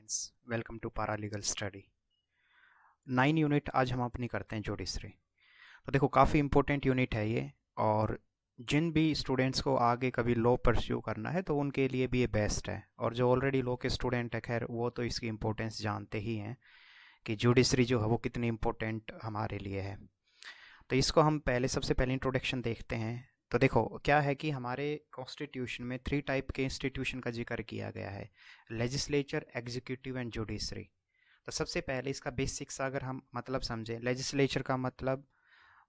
Friends, welcome to paralegal study. 9 unit आज हम अपनी करते हैं जुडिशरी। तो देखो, काफ़ी इम्पोर्टेंट यूनिट है ये, और जिन भी स्टूडेंट्स को आगे कभी लॉ परस्यू करना है तो उनके लिए भी ये बेस्ट है। और जो ऑलरेडी लॉ के स्टूडेंट है, खैर वो तो इसकी इम्पोर्टेंस जानते ही हैं कि जुडिशरी जो है वो कितनी इम्पोर्टेंट हमारे लिए है। तो इसको हम सबसे पहले इंट्रोडक्शन देखते हैं। तो देखो, क्या है कि हमारे कॉन्स्टिट्यूशन में 3 टाइप के इंस्टीट्यूशन का जिक्र किया गया है: लेजिस्लेचर, एग्जीक्यूटिव एंड जुडिशरी। तो सबसे पहले इसका बेसिक्स अगर हम मतलब समझें, लेजिस्लेचर का मतलब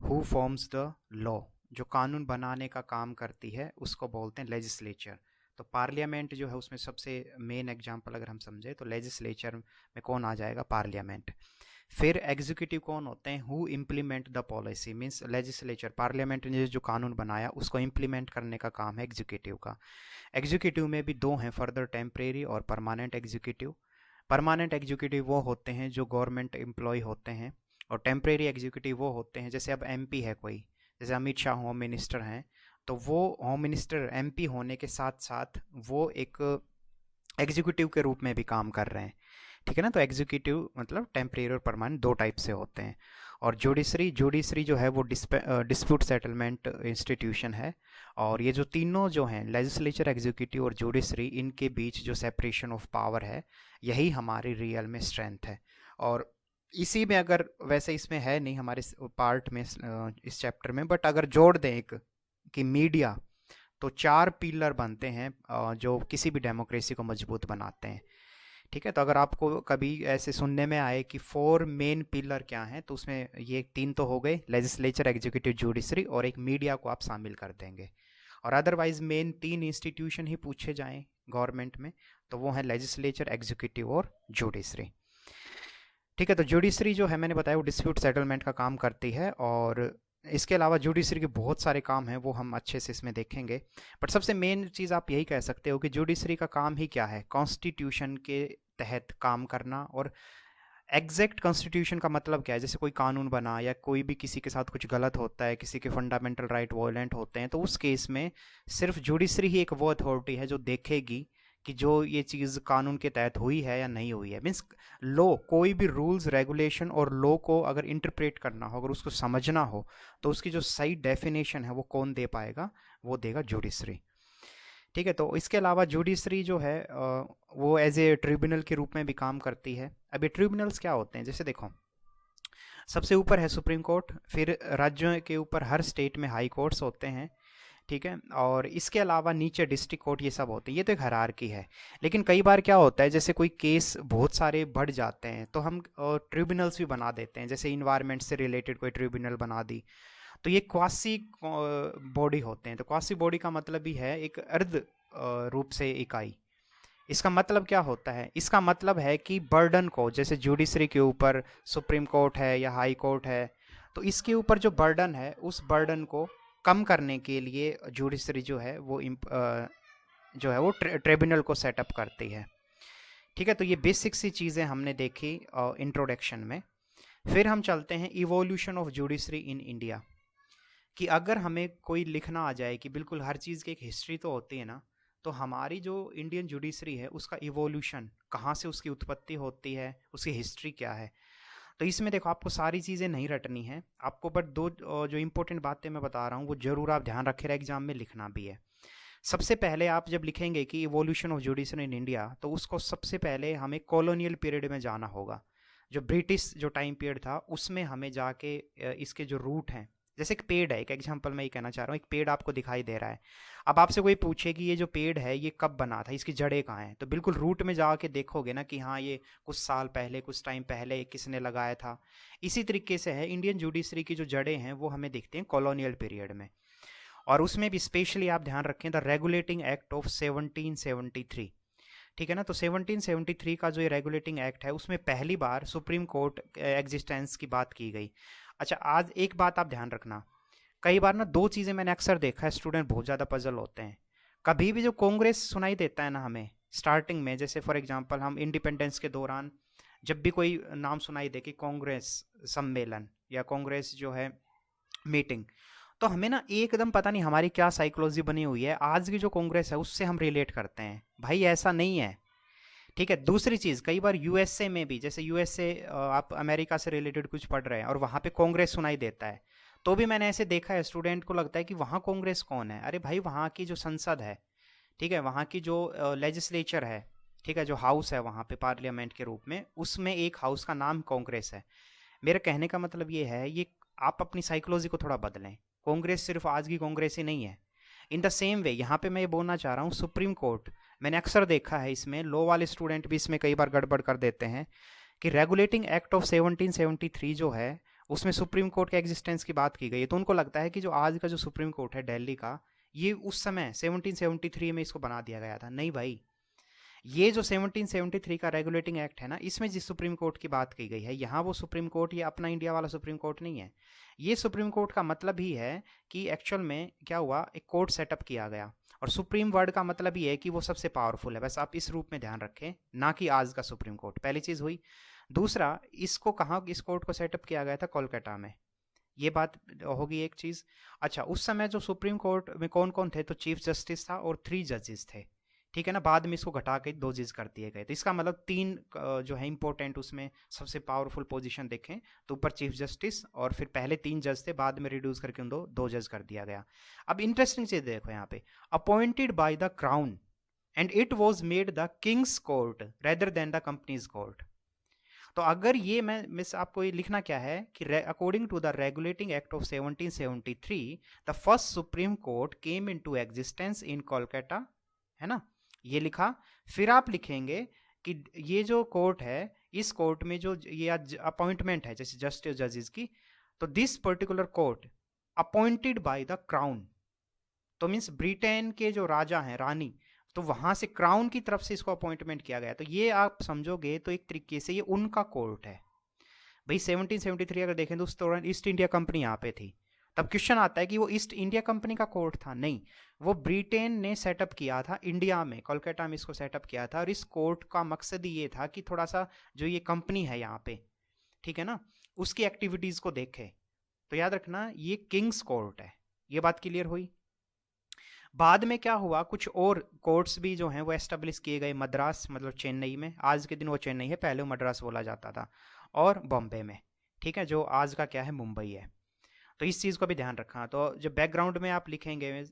हु फॉर्म्स द लॉ, जो कानून बनाने का काम करती है उसको बोलते हैं लेजिस्लेचर। तो पार्लियामेंट जो है उसमें सबसे मेन एग्जांपल अगर हम समझें तो लेजिस्लेचर में कौन आ जाएगा? पार्लियामेंट। फिर एग्जीक्यूटिव कौन होते हैं? Who implement the policy, means legislature, parliament ने जो कानून बनाया उसको इम्प्लीमेंट करने का काम है एग्जीक्यूटिव का। एग्जीक्यूटिव में भी दो हैं फर्दर, टेम्परेरी और परमानेंट एग्जीक्यूटिव। परमानेंट एग्जीक्यूटिव वो होते हैं जो गवर्नमेंट एम्प्लॉय होते हैं, और टेम्परेरी एग्जीक्यूटिव वो होते हैं, जैसे अब एमपी है कोई, जैसे अमित शाह होम मिनिस्टर हैं, तो वो होम मिनिस्टर एमपी होने के साथ साथ वो एक एग्जीक्यूटिव के रूप में भी काम कर रहे हैं। ठीक है ना? तो एग्जीक्यूटिव मतलब टेम्परेरी और परमानेंट दो टाइप से होते हैं। और जुडिशरी जो है वो डिस्प्यूट सेटलमेंट इंस्टीट्यूशन है। और ये जो तीनों जो हैं, लेजिस्लेचर, एग्जीक्यूटिव और जुडिशरी, इनके बीच जो सेपरेशन ऑफ पावर है, यही हमारी रियल में स्ट्रेंथ है। और इसी में अगर, वैसे इसमें है नहीं हमारे पार्ट में इस चैप्टर में, बट अगर जोड़ दें एक कि मीडिया, तो 4 पिलर बनते हैं जो किसी भी डेमोक्रेसी को मजबूत बनाते हैं। ठीक है? तो अगर आपको कभी ऐसे सुनने में आए कि 4 मेन पिलर क्या हैं, तो उसमें ये 3 तो हो गए, लेजिस्लेचर, एग्जीक्यूटिव, जुडिशरी, और एक मीडिया को आप शामिल कर देंगे। और अदरवाइज मेन 3 इंस्टीट्यूशन ही पूछे जाएं गवर्नमेंट में, तो वो है लेजिस्लेचर, एग्जीक्यूटिव और जुडिशरी। ठीक है? तो जुडिशरी जो है, मैंने बताया, वो डिस्प्यूट सेटलमेंट का काम करती है। और इसके अलावा जुडिशरी के बहुत सारे काम हैं, वो हम अच्छे से इसमें देखेंगे। बट सबसे मेन चीज़ आप यही कह सकते हो कि जुडिशरी का काम ही क्या है? कॉन्स्टिट्यूशन के तहत काम करना। और एग्जैक्ट कॉन्स्टिट्यूशन का मतलब क्या है? जैसे कोई कानून बना या कोई भी किसी के साथ कुछ गलत होता है, किसी के फंडामेंटल राइट वॉयलेंट होते हैं, तो उस केस में सिर्फ जुडिशरी ही एक वो अथॉरिटी है जो देखेगी कि जो ये चीज़ कानून के तहत हुई है या नहीं हुई है। मीन्स लॉ, कोई भी रूल्स, रेगुलेशन और लॉ को अगर इंटरप्रेट करना हो, अगर उसको समझना हो, तो उसकी जो सही डेफिनेशन है वो कौन दे पाएगा? वो देगा जुडिशरी। ठीक है? तो इसके अलावा जुडिशरी जो है वो एज ए ट्रिब्यूनल के रूप में भी काम करती है। अब ये ट्रिब्यूनल्स क्या होते हैं? जैसे देखो, सबसे ऊपर है सुप्रीम कोर्ट, फिर राज्यों के ऊपर हर स्टेट में हाई कोर्ट्स होते हैं। ठीक है? और इसके अलावा नीचे डिस्ट्रिक्ट कोर्ट, ये सब होते हैं। ये तो एक हायरार्की है। लेकिन कई बार क्या होता है, जैसे कोई केस बहुत सारे बढ़ जाते हैं तो हम ट्रिब्यूनल्स भी बना देते हैं। जैसे इन्वायरमेंट से रिलेटेड कोई ट्रिब्यूनल बना दी, तो ये क्वासी बॉडी होते हैं। तो क्वासी बॉडी का मतलब भी है एक अर्ध रूप से इकाई। इसका मतलब क्या होता है? इसका मतलब है कि बर्डन को, जैसे जुडिशरी के ऊपर सुप्रीम कोर्ट है या हाई कोर्ट है, तो इसके ऊपर जो बर्डन है, उस बर्डन को कम करने के लिए जुडिशरी जो है वो ट्रिब्यूनल को सेटअप करती है। ठीक है? तो ये बेसिक सी चीज़ें हमने देखी इंट्रोडक्शन में। फिर हम चलते हैं evolution of judiciary in India, कि अगर हमें कोई लिखना आ जाए कि बिल्कुल हर चीज़ की एक हिस्ट्री तो होती है ना, तो हमारी जो इंडियन जुडिशरी है उसका इवोल्यूशन, कहाँ से उसकी उत्पत्ति होती है, उसकी हिस्ट्री क्या है। तो इसमें देखो, आपको सारी चीज़ें नहीं रटनी है आपको, बट दो जो इंपॉर्टेंट बातें मैं बता रहा हूँ वो ज़रूर आप ध्यान रखे, एग्जाम में लिखना भी है। सबसे पहले आप जब लिखेंगे कि evolution of judiciary in India, तो उसको सबसे पहले हमें कॉलोनियल पीरियड में जाना होगा। जो ब्रिटिश जो टाइम पीरियड था उसमें हमें जाके इसके जो रूट हैं, जैसे एक पेड़ है, एक एग्जांपल मैं ये कहना चाह रहा हूँ, एक पेड़ आपको दिखाई दे रहा है। अब आपसे कोई पूछे कि ये जो पेड़ है ये कब बना था, इसकी जड़ें कहाँ हैं, तो बिल्कुल रूट में जाके देखोगे ना कि हाँ, ये कुछ साल पहले, कुछ टाइम पहले किसने लगाया था। इसी तरीके से है इंडियन जुडिशरी की जो जड़ें हैं वो हमें दिखते हैं कॉलोनियल पीरियड में। और उसमें भी स्पेशली आप ध्यान रखें द रेगुलेटिंग एक्ट ऑफ 1773। ठीक है ना? तो 1773 का जो ये रेगुलेटिंग एक्ट है, उसमें पहली बार सुप्रीम कोर्ट एग्जिस्टेंस की बात की गई। अच्छा, आज एक बात आप ध्यान रखना, कई बार ना दो चीज़ें मैंने अक्सर देखा है, स्टूडेंट बहुत ज़्यादा पजल होते हैं। कभी भी जो कांग्रेस सुनाई देता है ना हमें स्टार्टिंग में, जैसे फॉर एग्जांपल हम इंडिपेंडेंस के दौरान जब भी कोई नाम सुनाई दे कि कांग्रेस सम्मेलन या कांग्रेस जो है मीटिंग, तो हमें ना एकदम पता नहीं हमारी क्या साइकोलॉजी बनी हुई है, आज की जो कांग्रेस है उससे हम रिलेट करते हैं। भाई ऐसा नहीं है। ठीक है। दूसरी चीज़, कई बार यूएसए में भी, जैसे यूएसए आप अमेरिका से रिलेटेड कुछ पढ़ रहे हैं और वहाँ पे कांग्रेस सुनाई देता है, तो भी मैंने ऐसे देखा है, स्टूडेंट को लगता है कि वहाँ कांग्रेस कौन है। अरे भाई, वहाँ की जो संसद है, ठीक है, वहाँ की जो लेजिस्लेचर है, ठीक है, जो हाउस है वहाँ पे पार्लियामेंट के रूप में, उसमें एक हाउस का नाम कांग्रेस है। मेरे कहने का मतलब ये है, ये आप अपनी साइकोलॉजी को थोड़ा बदलें। कांग्रेस सिर्फ आज की कांग्रेस ही नहीं है। इन द सेम वे यहाँ पे मैं ये बोलना चाह रहा हूँ, सुप्रीम कोर्ट, मैंने अक्सर देखा है, इसमें लॉ वाले स्टूडेंट भी इसमें कई बार गड़बड़ कर देते हैं कि रेगुलेटिंग एक्ट ऑफ 1773 जो है, उसमें सुप्रीम कोर्ट के एग्जिस्टेंस की बात की गई है। तो उनको लगता है कि जो आज का जो सुप्रीम कोर्ट है दिल्ली का, ये उस समय 1773 में इसको बना दिया गया था। नहीं भाई, ये जो 1773 का रेगुलेटिंग एक्ट है ना, इसमें जिस सुप्रीम कोर्ट की बात की गई है, यहाँ वो सुप्रीम कोर्ट ये अपना इंडिया वाला सुप्रीम कोर्ट नहीं है। ये सुप्रीम कोर्ट का मतलब ही है कि एक्चुअल में क्या हुआ, एक कोर्ट सेटअप किया गया, और सुप्रीम वर्ड का मतलब ये है कि वो सबसे पावरफुल है। बस आप इस रूप में ध्यान रखें, ना कि आज का सुप्रीम कोर्ट। पहली चीज़ हुई। दूसरा, इसको कहाँ, इस कोर्ट को सेटअप किया गया था? कोलकाता में। ये बात होगी एक चीज़। अच्छा, उस समय जो सुप्रीम कोर्ट में कौन कौन थे? तो चीफ जस्टिस था और 3 जजेस थे, ठीक है ना। बाद में इसको घटा के 2 जज कर दिए गए। तो इसका मतलब 3 जो है इंपॉर्टेंट, उसमें सबसे पावरफुल पोजीशन देखें तो ऊपर चीफ जस्टिस, और फिर पहले 3 जज थे, बाद में रिड्यूस करके उन 2 जज कर दिया गया। अब इंटरेस्टिंग चीज़ देखो यहाँ पे, appointed by the crown and it was made the Kings court rather than the companies court. तो अगर ये मैं आपको ये लिखना क्या है कि according to the regulating act of 1773 the first supreme court came into existence in Kolkata, है ना, ये लिखा। फिर आप लिखेंगे कि ये जो कोर्ट है, इस कोर्ट में जो ये अपॉइंटमेंट है, जैसे जस्टिस जजेस की, तो this particular court appointed by the crown, तो मीन्स ब्रिटेन के जो राजा हैं, रानी, तो वहां से क्राउन की तरफ से इसको अपॉइंटमेंट किया गया। तो ये आप समझोगे तो एक तरीके से ये उनका कोर्ट है भाई। 1773 अगर देखें तो उस दौरान ईस्ट इंडिया कंपनी यहाँ पे थी। तब क्वेश्चन आता है कि वो ईस्ट इंडिया कंपनी का कोर्ट था? नहीं, वो ब्रिटेन ने सेटअप किया था इंडिया में, कोलकाता में इसको सेटअप किया था। और इस कोर्ट का मकसद ये था कि थोड़ा सा जो ये कंपनी है यहाँ पे, ठीक है ना, उसकी एक्टिविटीज को देखे। तो याद रखना, ये किंग्स कोर्ट है। ये बात क्लियर हुई। बाद में क्या हुआ, कुछ और कोर्ट्स भी जो हैं वो एस्टेब्लिश किए गए, मद्रास मतलब चेन्नई में, आज के दिन वो चेन्नई है, पहले वो मद्रास बोला जाता था, और बॉम्बे में, ठीक है, जो आज का क्या है, मुंबई है। तो इस चीज़ को भी ध्यान रखना। तो जो बैकग्राउंड में आप लिखेंगे,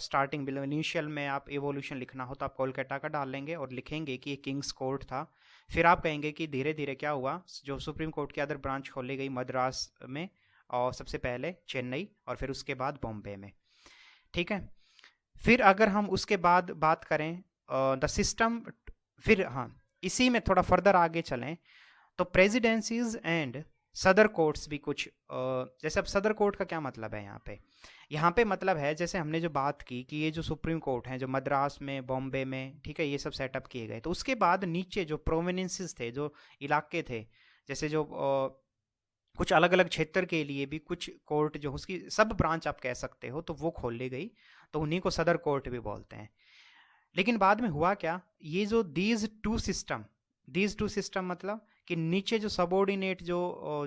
स्टार्टिंग इनिशियल में आप एवोल्यूशन लिखना हो तो आप कोलकाता का डाल लेंगे और लिखेंगे कि ये किंग्स कोर्ट था। फिर आप कहेंगे कि धीरे धीरे क्या हुआ, जो सुप्रीम कोर्ट की अदर ब्रांच खोली गई मद्रास में, और सबसे पहले चेन्नई, और फिर उसके बाद बॉम्बे में, ठीक है। फिर अगर हम उसके बाद बात करें द सिस्टम, फिर हाँ, इसी में थोड़ा फर्दर आगे चलें तो प्रेसिडेंसीज एंड सदर कोर्ट्स भी कुछ जैसे, अब सदर कोर्ट का क्या मतलब है यहाँ पे मतलब है, जैसे हमने जो बात की कि ये जो सुप्रीम कोर्ट हैं जो मद्रास में, बॉम्बे में, ठीक है, ये सब सेटअप किए गए। तो उसके बाद नीचे जो प्रोविनेंसेस थे, जो इलाके थे, जैसे जो कुछ अलग अलग क्षेत्र के लिए भी कुछ कोर्ट, जो उसकी सब ब्रांच आप कह सकते हो, तो वो खोल ली गई। तो उन्हीं को सदर कोर्ट भी बोलते हैं। लेकिन बाद में हुआ क्या, ये जो दीज टू सिस्टम मतलब कि नीचे जो सबऑर्डिनेट जो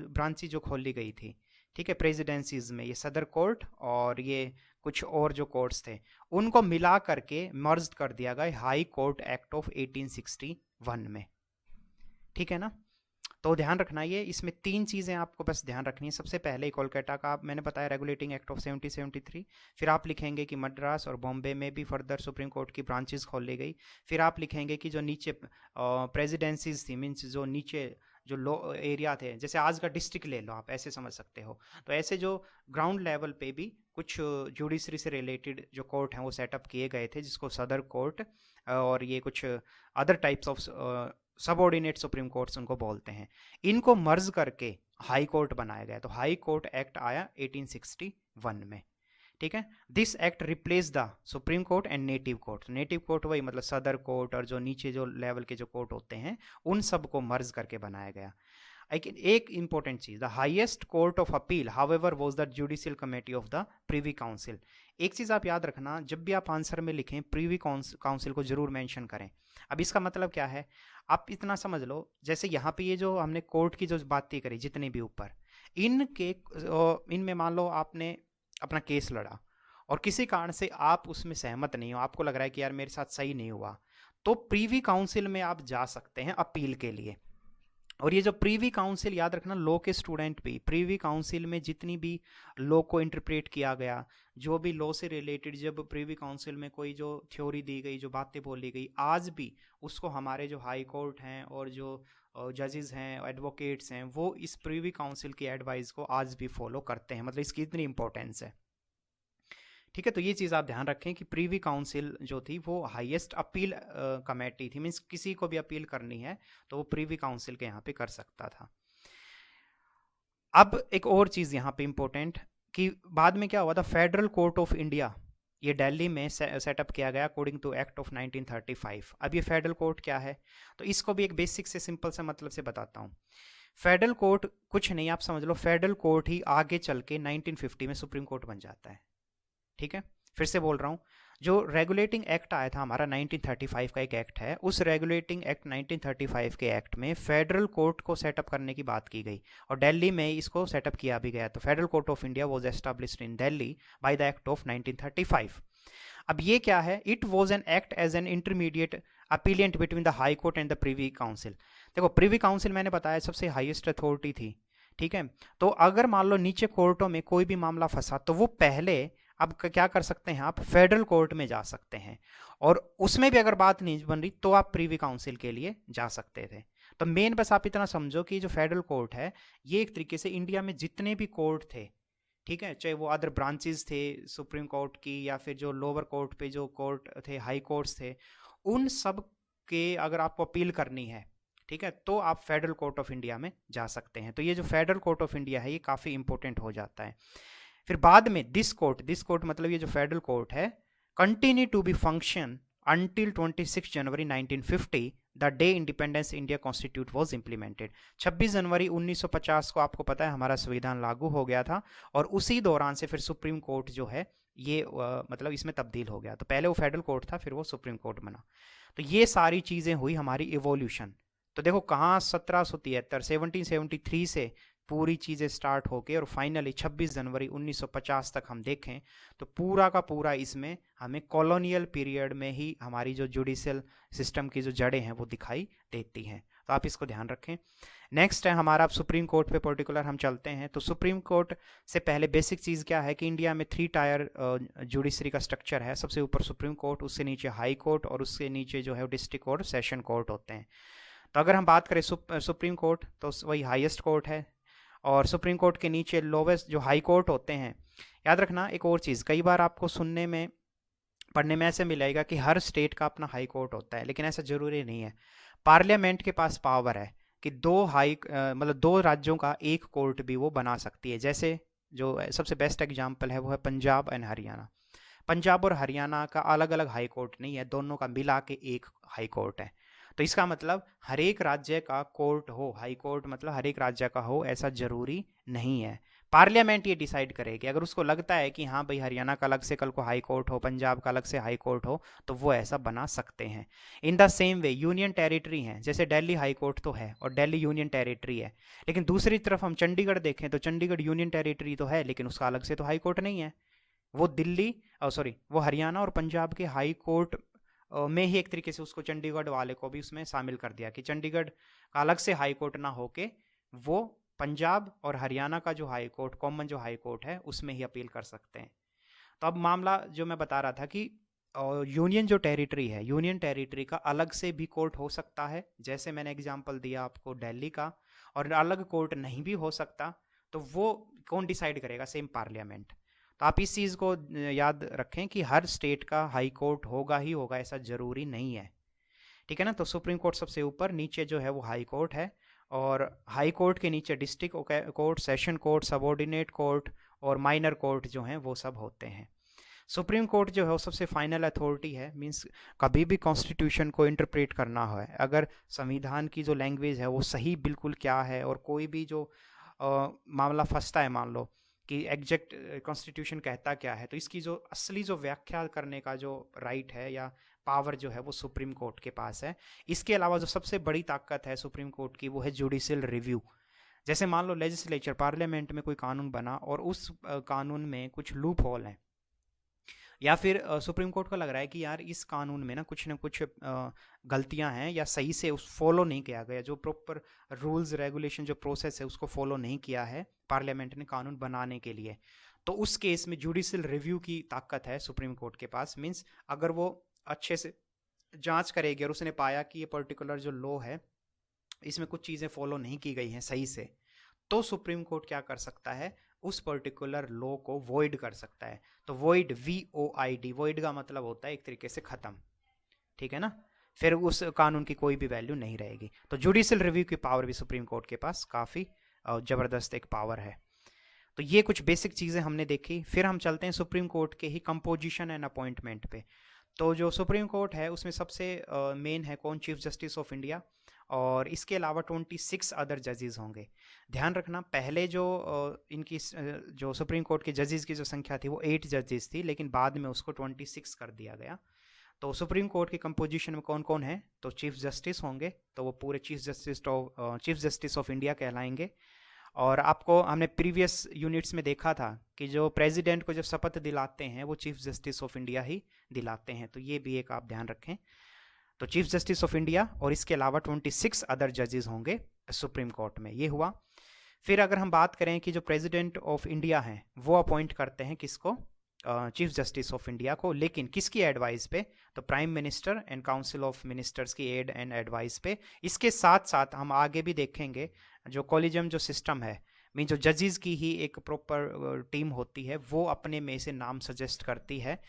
ब्रांचेज जो खोली गई थी, ठीक है, प्रेसिडेंसीज में, ये सदर कोर्ट और ये कुछ और जो कोर्ट्स थे, उनको मिला करके मर्ज कर दिया गया हाई कोर्ट एक्ट ऑफ 1861 में, ठीक है ना। तो ध्यान रखना, ये इसमें 3 चीज़ें आपको बस ध्यान रखनी है। सबसे पहले कोलकाता का मैंने बताया रेगुलेटिंग एक्ट ऑफ 1773। फिर आप लिखेंगे कि मद्रास और बॉम्बे में भी फर्दर सुप्रीम कोर्ट की ब्रांचेस खोली गई। फिर आप लिखेंगे कि जो नीचे प्रेसिडेंसीज थी, मीन्स जो नीचे जो लो एरिया थे, जैसे आज का डिस्ट्रिक्ट ले लो, आप ऐसे समझ सकते हो। तो ऐसे जो ग्राउंड लेवल पे भी कुछ जुडिशरी से रिलेटेड जो कोर्ट हैं वो सेटअप किए गए थे, जिसको सदर कोर्ट और ये कुछ other types of subordinate supreme courts उनको बोलते हैं। इनको मर्ज करके हाई कोर्ट बनाया गया। तो हाई कोर्ट एक्ट आया 1861 में, ठीक है। This act replace the supreme court and native court. Native court वही मतलब सदर कोर्ट और जो नीचे जो लेवल के जो कोर्ट होते हैं, उन सब को मर्ज करके बनाया गया। एक इंपॉर्टेंट चीज, the highest court of appeal however was the judicial committee of the privy council. एक चीज आप याद रखना, जब भी आप आंसर में लिखें प्रीवी काउंसिल को जरूर मेंशन करें। अब इसका मतलब क्या है, आप इतना समझ लो, जैसे यहाँ पे ये जो हमने कोर्ट की जो बातें करी जितने भी ऊपर, इनमें मान लो आपने अपना केस लड़ा और किसी कारण से आप उसमें सहमत नहीं हो, आपको लग रहा है कि यार मेरे साथ सही नहीं हुआ, तो प्रीवी काउंसिल में आप जा सकते हैं अपील के लिए। और ये जो प्रीवी काउंसिल, याद रखना लॉ के स्टूडेंट भी, प्रीवी काउंसिल में जितनी भी लॉ को इंटरप्रेट किया गया, जो भी लॉ से रिलेटेड जब प्रीवी काउंसिल में कोई जो थ्योरी दी गई, जो बातें बोली गई, आज भी उसको हमारे जो हाई कोर्ट हैं और जो जजेस हैं, एडवोकेट्स हैं, वो इस प्रीवी काउंसिल की एडवाइस को आज भी फॉलो करते हैं। मतलब इसकी इतनी इंपॉर्टेंस है। ठीक है, तो ये चीज़ आप ध्यान रखें कि प्रीवी काउंसिल जो थी वो हाईएस्ट अपील कमेटी थी। मीन्स किसी को भी अपील करनी है तो वो प्रीवी काउंसिल के यहाँ पे कर सकता था। अब एक और चीज़ यहाँ पे इंपॉर्टेंट कि बाद में क्या हुआ था, फेडरल कोर्ट ऑफ इंडिया ये दिल्ली में सेटअप किया गया अकॉर्डिंग टू एक्ट ऑफ 1935। अब ये फेडरल कोर्ट क्या है, तो इसको भी एक बेसिक से सिंपल से मतलब से बताता हूँ। फेडरल कोर्ट कुछ नहीं, आप समझ लो फेडरल कोर्ट ही आगे चल के 1950 में सुप्रीम कोर्ट बन जाता है। ठीक है, फिर से बोल रहा हूँ, जो रेगुलेटिंग एक्ट आया था हमारा 1935 का एक एक्ट है, उस रेगुलेटिंग एक्ट 1935 के एक्ट में फेडरल कोर्ट को सेटअप करने की बात की गई और दिल्ली में इसको सेटअप किया भी गया। तो federal court of India was established in Delhi by the act of 1935। अब ये क्या है, it was an act as an intermediate appellate between the high court and the privy council. देखो प्रीवी काउंसिल मैंने बताया सबसे हाईएस्ट अथॉरिटी थी। ठीक है, तो अगर मान लो नीचे कोर्टों में कोई भी मामला फंसा तो वो पहले अब क्या कर सकते हैं, आप फेडरल कोर्ट में जा सकते हैं, और उसमें भी अगर बात नहीं बन रही तो आप प्रीवी काउंसिल के लिए जा सकते थे। तो मेन बस आप इतना समझो कि जो फेडरल कोर्ट है ये एक तरीके से इंडिया में जितने भी कोर्ट थे, ठीक है, चाहे वो अदर ब्रांचेस थे सुप्रीम कोर्ट की या फिर जो लोअर कोर्ट पे जो कोर्ट थे, हाई कोर्ट्स थे, उन सब के अगर आपको अपील करनी है, ठीक है, तो आप फेडरल कोर्ट ऑफ इंडिया में जा सकते हैं। तो ये जो फेडरल कोर्ट ऑफ इंडिया है ये काफ़ी इंपॉर्टेंट हो जाता है। फिर बाद में दिस कोर्ट मतलब ये जो फेडरल कोर्ट है continue to be function until 26 January 1950 the day independence India constitute was implemented. 26 जनवरी 1950 को आपको पता है हमारा संविधान लागू हो गया था, और उसी दौरान से फिर सुप्रीम कोर्ट जो है ये मतलब इसमें तब्दील हो गया। तो पहले वो फेडरल कोर्ट था, फिर वो सुप्रीम कोर्ट बना। तो ये सारी चीज़ें हुई हमारी इवोल्यूशन। तो देखो कहाँ 1773 से पूरी चीज़ें स्टार्ट होके और फाइनली 26 जनवरी 1950 तक हम देखें तो पूरा का पूरा इसमें हमें कॉलोनियल पीरियड में ही हमारी जो जुडिशियल सिस्टम की जो जड़ें हैं वो दिखाई देती हैं। तो आप इसको ध्यान रखें। नेक्स्ट है हमारा, अब सुप्रीम कोर्ट पे पर्टिकुलर हम चलते हैं। तो सुप्रीम कोर्ट से पहले बेसिक चीज़ क्या है कि इंडिया में 3 टायर जुडिशरी का स्ट्रक्चर है। सबसे ऊपर सुप्रीम कोर्ट, उससे नीचे हाई कोर्ट, और उससे नीचे जो है डिस्ट्रिक्ट कोर्ट, सेशन कोर्ट होते हैं। तो अगर हम बात करें सुप्रीम कोर्ट तो वही हाईएस्ट कोर्ट है, और सुप्रीम कोर्ट के नीचे लोवेस्ट जो हाई कोर्ट होते हैं। याद रखना एक और चीज़, कई बार आपको सुनने में पढ़ने में ऐसे मिलेगा कि हर स्टेट का अपना हाई कोर्ट होता है, लेकिन ऐसा ज़रूरी नहीं है। पार्लियामेंट के पास पावर है कि मतलब 2 राज्यों का एक कोर्ट भी वो बना सकती है। जैसे जो सबसे बेस्ट एग्जाम्पल है वो है पंजाब एंड हरियाणा। पंजाब और हरियाणा का अलग अलग हाई कोर्ट नहीं है, दोनों का मिला के एक हाई कोर्ट है। तो इसका मतलब हर एक राज्य का कोर्ट हो, हाई कोर्ट मतलब हर एक राज्य का हो, ऐसा जरूरी नहीं है। पार्लियामेंट ये डिसाइड करेगी। अगर उसको लगता है कि हाँ भाई हरियाणा का अलग से कल को हाई कोर्ट हो, पंजाब का अलग से हाई कोर्ट हो, तो वो ऐसा बना सकते हैं। In the same way union territory हैं, जैसे दिल्ली हाई कोर्ट तो है और दिल्ली यूनियन टेरिटरी है, लेकिन दूसरी तरफ हम चंडीगढ़ देखें तो चंडीगढ़ यूनियन टेरिटरी तो है, लेकिन उसका अलग से तो हाई कोर्ट नहीं है। वो वो हरियाणा और पंजाब के हाई कोर्ट में ही एक तरीके से उसको चंडीगढ़ वाले को भी उसमें शामिल कर दिया कि चंडीगढ़ का अलग से हाई कोर्ट ना होके वो पंजाब और हरियाणा का जो हाई कोर्ट, कॉमन जो हाई कोर्ट है, उसमें ही अपील कर सकते हैं। तो अब मामला जो मैं बता रहा था कि यूनियन जो टेरिटरी है, यूनियन टेरिटरी का अलग से भी कोर्ट हो सकता है, जैसे मैंने एग्जांपल दिया आपको दिल्ली का, और अलग कोर्ट नहीं भी हो सकता। तो वो कौन डिसाइड करेगा? Same parliament. तो आप इस चीज़ को याद रखें कि हर स्टेट का हाई कोर्ट होगा ही होगा, ऐसा ज़रूरी नहीं है। ठीक है ना? तो सुप्रीम कोर्ट सबसे ऊपर, नीचे जो है वो हाई कोर्ट है, और हाई कोर्ट के नीचे district court, session court, subordinate court और माइनर कोर्ट जो हैं वो सब होते हैं। सुप्रीम कोर्ट जो है वो सबसे फाइनल अथॉरिटी है। मींस कभी भी कॉन्स्टिट्यूशन को इंटरप्रेट करना है, अगर संविधान की जो लैंग्वेज है वो सही बिल्कुल क्या है, और कोई भी जो मामला फंसता है, मान लो कि एग्जैक्ट कॉन्स्टिट्यूशन कहता क्या है, तो इसकी जो असली जो व्याख्या करने का जो राइट है या पावर जो है वो सुप्रीम कोर्ट के पास है। इसके अलावा जो सबसे बड़ी ताकत है सुप्रीम कोर्ट की वो है जुडिशियल रिव्यू। जैसे मान लो लेजिस्लेचर, पार्लियामेंट में कोई कानून बना और उस कानून में कुछ लूप होल हैं, या फिर सुप्रीम कोर्ट को लग रहा है कि यार इस कानून में ना कुछ गलतियां हैं या सही से उस फॉलो नहीं किया गया, जो प्रॉपर रूल्स रेगुलेशन जो प्रोसेस है उसको फॉलो नहीं किया है पार्लियामेंट ने कानून बनाने के लिए, तो उस केस में जुडिशियल रिव्यू की ताकत है सुप्रीम कोर्ट के पास। मीन्स अगर वो अच्छे से जांच करेगी और उसने पाया कि ये पर्टिकुलर जो लॉ है इसमें कुछ चीज़ें फॉलो नहीं की गई हैं सही से, तो सुप्रीम कोर्ट क्या कर सकता है, उस पर्टिकुलर लॉ को वॉइड कर सकता है। तो वॉइड, VOID, वॉइड का मतलब होता है एक तरीके से खत्म, ठीक है ना, फिर उस कानून की कोई भी वैल्यू नहीं रहेगी। तो जुडिशियल रिव्यू की पावर भी सुप्रीम कोर्ट के पास काफ़ी ज़बरदस्त एक पावर है। तो ये कुछ बेसिक चीज़ें हमने देखी। फिर हम चलते हैं सुप्रीम कोर्ट के ही कंपोजिशन एंड अपॉइंटमेंट पे। तो जो सुप्रीम कोर्ट है उसमें सबसे मेन है कौन, चीफ जस्टिस ऑफ इंडिया, और इसके अलावा 26 अदर जजेस होंगे। ध्यान रखना पहले जो इनकी जो सुप्रीम कोर्ट के जजेस की जो संख्या थी वो 8 जजेस थी, लेकिन बाद में उसको 26 कर दिया गया। तो सुप्रीम कोर्ट के कंपोजिशन में कौन कौन है, तो चीफ जस्टिस होंगे, तो वो पूरे चीफ जस्टिस ऑफ इंडिया कहलाएंगे। और आपको हमने प्रीवियस यूनिट्स में देखा था कि जो प्रेसिडेंट को जब शपथ दिलाते हैं वो चीफ जस्टिस ऑफ इंडिया ही दिलाते हैं, तो ये भी एक आप ध्यान रखें। तो चीफ जस्टिस ऑफ इंडिया और इसके अलावा 26 अदर जजेस होंगे सुप्रीम कोर्ट में, ये हुआ। फिर अगर हम बात करें कि जो प्रेसिडेंट ऑफ इंडिया हैं वो अपॉइंट करते हैं किसको, चीफ जस्टिस ऑफ इंडिया को, लेकिन किसकी एडवाइस पे, तो prime minister and council of ministers की एड एंड एडवाइस पे। इसके साथ साथ हम आगे भी देखेंगे जो कॉलेजियम जो सिस्टम है, मीन जो जजेस की ही एक प्रॉपर टीम होती है, वो अपने में से नाम सजेस्ट करती है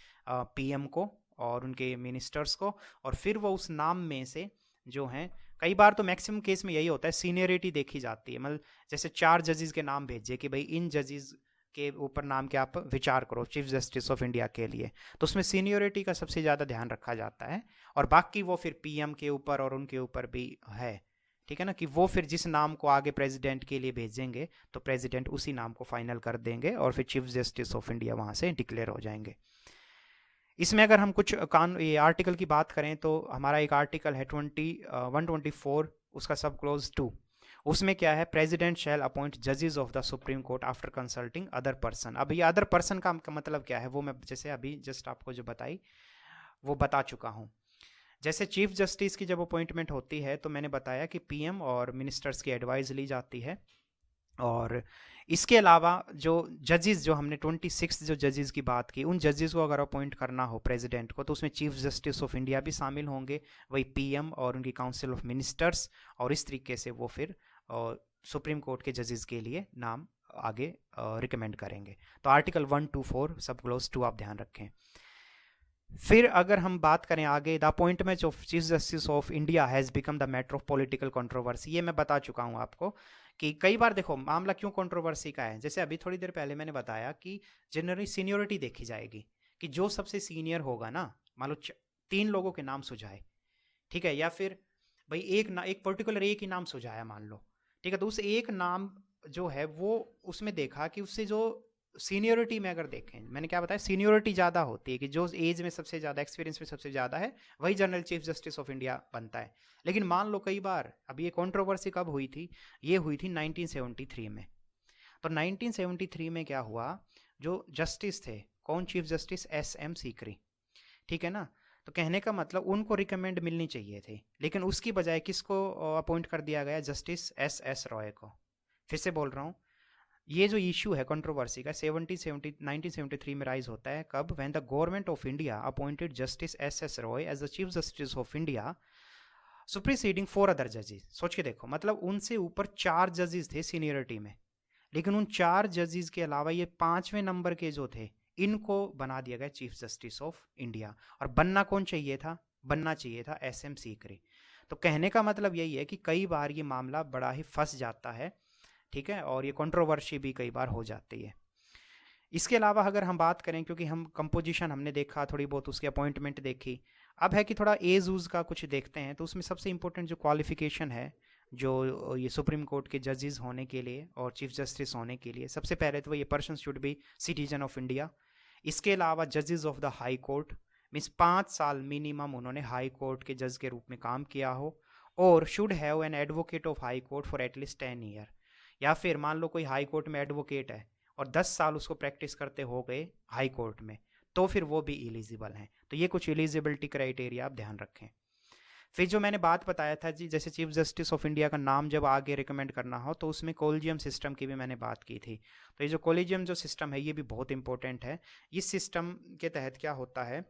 PM को और उनके मिनिस्टर्स को, और फिर वो उस नाम में से जो हैं, कई बार तो मैक्सिमम केस में यही होता है, सीनियरिटी देखी जाती है। मतलब जैसे 4 जजेस के नाम भेजे कि भाई इन जजेस के ऊपर नाम के आप विचार करो चीफ जस्टिस ऑफ इंडिया के लिए, तो उसमें सीनियरिटी का सबसे ज़्यादा ध्यान रखा जाता है। और बाकी वो फिर PM के ऊपर और उनके ऊपर भी है, ठीक है ना, कि वो फिर जिस नाम को आगे प्रेसिडेंट के लिए भेजेंगे तो प्रेसिडेंट उसी नाम को फाइनल कर देंगे और फिर चीफ जस्टिस ऑफ इंडिया वहाँ से डिक्लेयर हो जाएंगे। इसमें अगर हम कुछ ये आर्टिकल की बात करें तो हमारा एक आर्टिकल है 124, उसका सब क्लोज 2, उसमें क्या है, प्रेसिडेंट शैल अपॉइंट जजेस of the supreme court after consulting other person. अब ये अदर पर्सन का मतलब क्या है वो मैं जैसे अभी जस्ट आपको जो बताई वो बता चुका हूँ। जैसे चीफ जस्टिस की जब अपॉइंटमेंट होती है तो मैंने बताया कि PM और मिनिस्टर्स की एडवाइस ली जाती है, और इसके अलावा जो जजेस जो हमने 26 जो जजेस की बात की, उन जजेस को अगर अपॉइंट करना हो प्रेसिडेंट को तो उसमें चीफ जस्टिस ऑफ इंडिया भी शामिल होंगे, वही PM और उनकी काउंसिल ऑफ मिनिस्टर्स, और इस तरीके से वो फिर सुप्रीम कोर्ट के जजेस के लिए नाम आगे रिकमेंड करेंगे। तो आर्टिकल 124 सब क्लोज 2 आप ध्यान रखें। फिर अगर हम बात करें आगे, the appointment of chief justice of India has become the matter of political controversy. ये मैं बता चुका हूँ आपको कि कई बार देखो मामला क्यों कंट्रोवर्सी का है। जैसे अभी थोड़ी देर पहले मैंने बताया कि जनरली सीनियोरिटी देखी जाएगी, कि जो सबसे सीनियर होगा ना, मान लो 3 लोगों के नाम सुझाए, ठीक है, या फिर भाई एक पर्टिकुलर एक ही नाम सुझाया मान लो, ठीक है, तो उस एक नाम जो है वो उसमें देखा कि उससे जो सीनियोरिटी में अगर देखें, मैंने क्या बताया, सीनियोरिटी ज़्यादा होती है, कि जो एज में सबसे ज़्यादा, एक्सपीरियंस में सबसे ज़्यादा है वही general chief justice of India बनता है। लेकिन मान लो कई बार, अब ये कंट्रोवर्सी कब हुई थी, ये हुई थी 1973 में। तो 1973 में क्या हुआ, जो जस्टिस थे, कौन चीफ जस्टिस, SM सीकरी, ठीक है ना, तो कहने का मतलब उनको रिकमेंड मिलनी चाहिए थी, लेकिन उसकी बजाय किसको अपॉइंट कर दिया गया, जस्टिस SS रॉय को। फिर से बोल रहा हूँ, ये जो इशू है कंट्रोवर्सी का 1973 में राइज होता है, कब, when the government of India appointed justice SS Roy as the chief justice of India superseding 4 other जजेस। सोच के देखो, मतलब उनसे ऊपर 4 जजेस थे सीनियरिटी में, लेकिन उन 4 जजेस के अलावा ये 5वें नंबर के जो थे इनको बना दिया गया चीफ जस्टिस ऑफ इंडिया। और बनना कौन चाहिए था, बनना चाहिए था SM सीकरी। तो कहने का मतलब यही है कि कई बार ये मामला बड़ा ही फंस जाता है, ठीक है, और ये कंट्रोवर्सी भी कई बार हो जाती है। इसके अलावा अगर हम बात करें, क्योंकि हम कंपोजिशन हमने देखा, थोड़ी बहुत उसकी अपॉइंटमेंट देखी, अब है कि थोड़ा एज ऊज का कुछ देखते हैं। तो उसमें सबसे इंपॉर्टेंट जो क्वालिफिकेशन है जो ये सुप्रीम कोर्ट के जजेस होने के लिए और चीफ जस्टिस होने के लिए, सबसे पहले तो ये person should be citizen of India. इसके अलावा जजेस of the high court, means 5 साल मिनिमम उन्होंने हाई कोर्ट के जज के रूप में काम किया हो, और should have an advocate of high court for at least 10 year. या फिर मान लो कोई हाई कोर्ट में एडवोकेट है और 10 साल उसको प्रैक्टिस करते हो गए हाई कोर्ट में, तो फिर वो भी एलिजिबल हैं। तो ये कुछ एलिजिबिलिटी क्राइटेरिया आप ध्यान रखें। फिर जो मैंने बात बताया था जी, जैसे चीफ जस्टिस ऑफ इंडिया का नाम जब आगे रिकमेंड करना हो तो उसमें कोलिजियम सिस्टम की भी मैंने बात की थी। तो ये जो कोलिजियम जो सिस्टम है ये भी बहुत इंपॉर्टेंट है। इस सिस्टम के तहत क्या होता है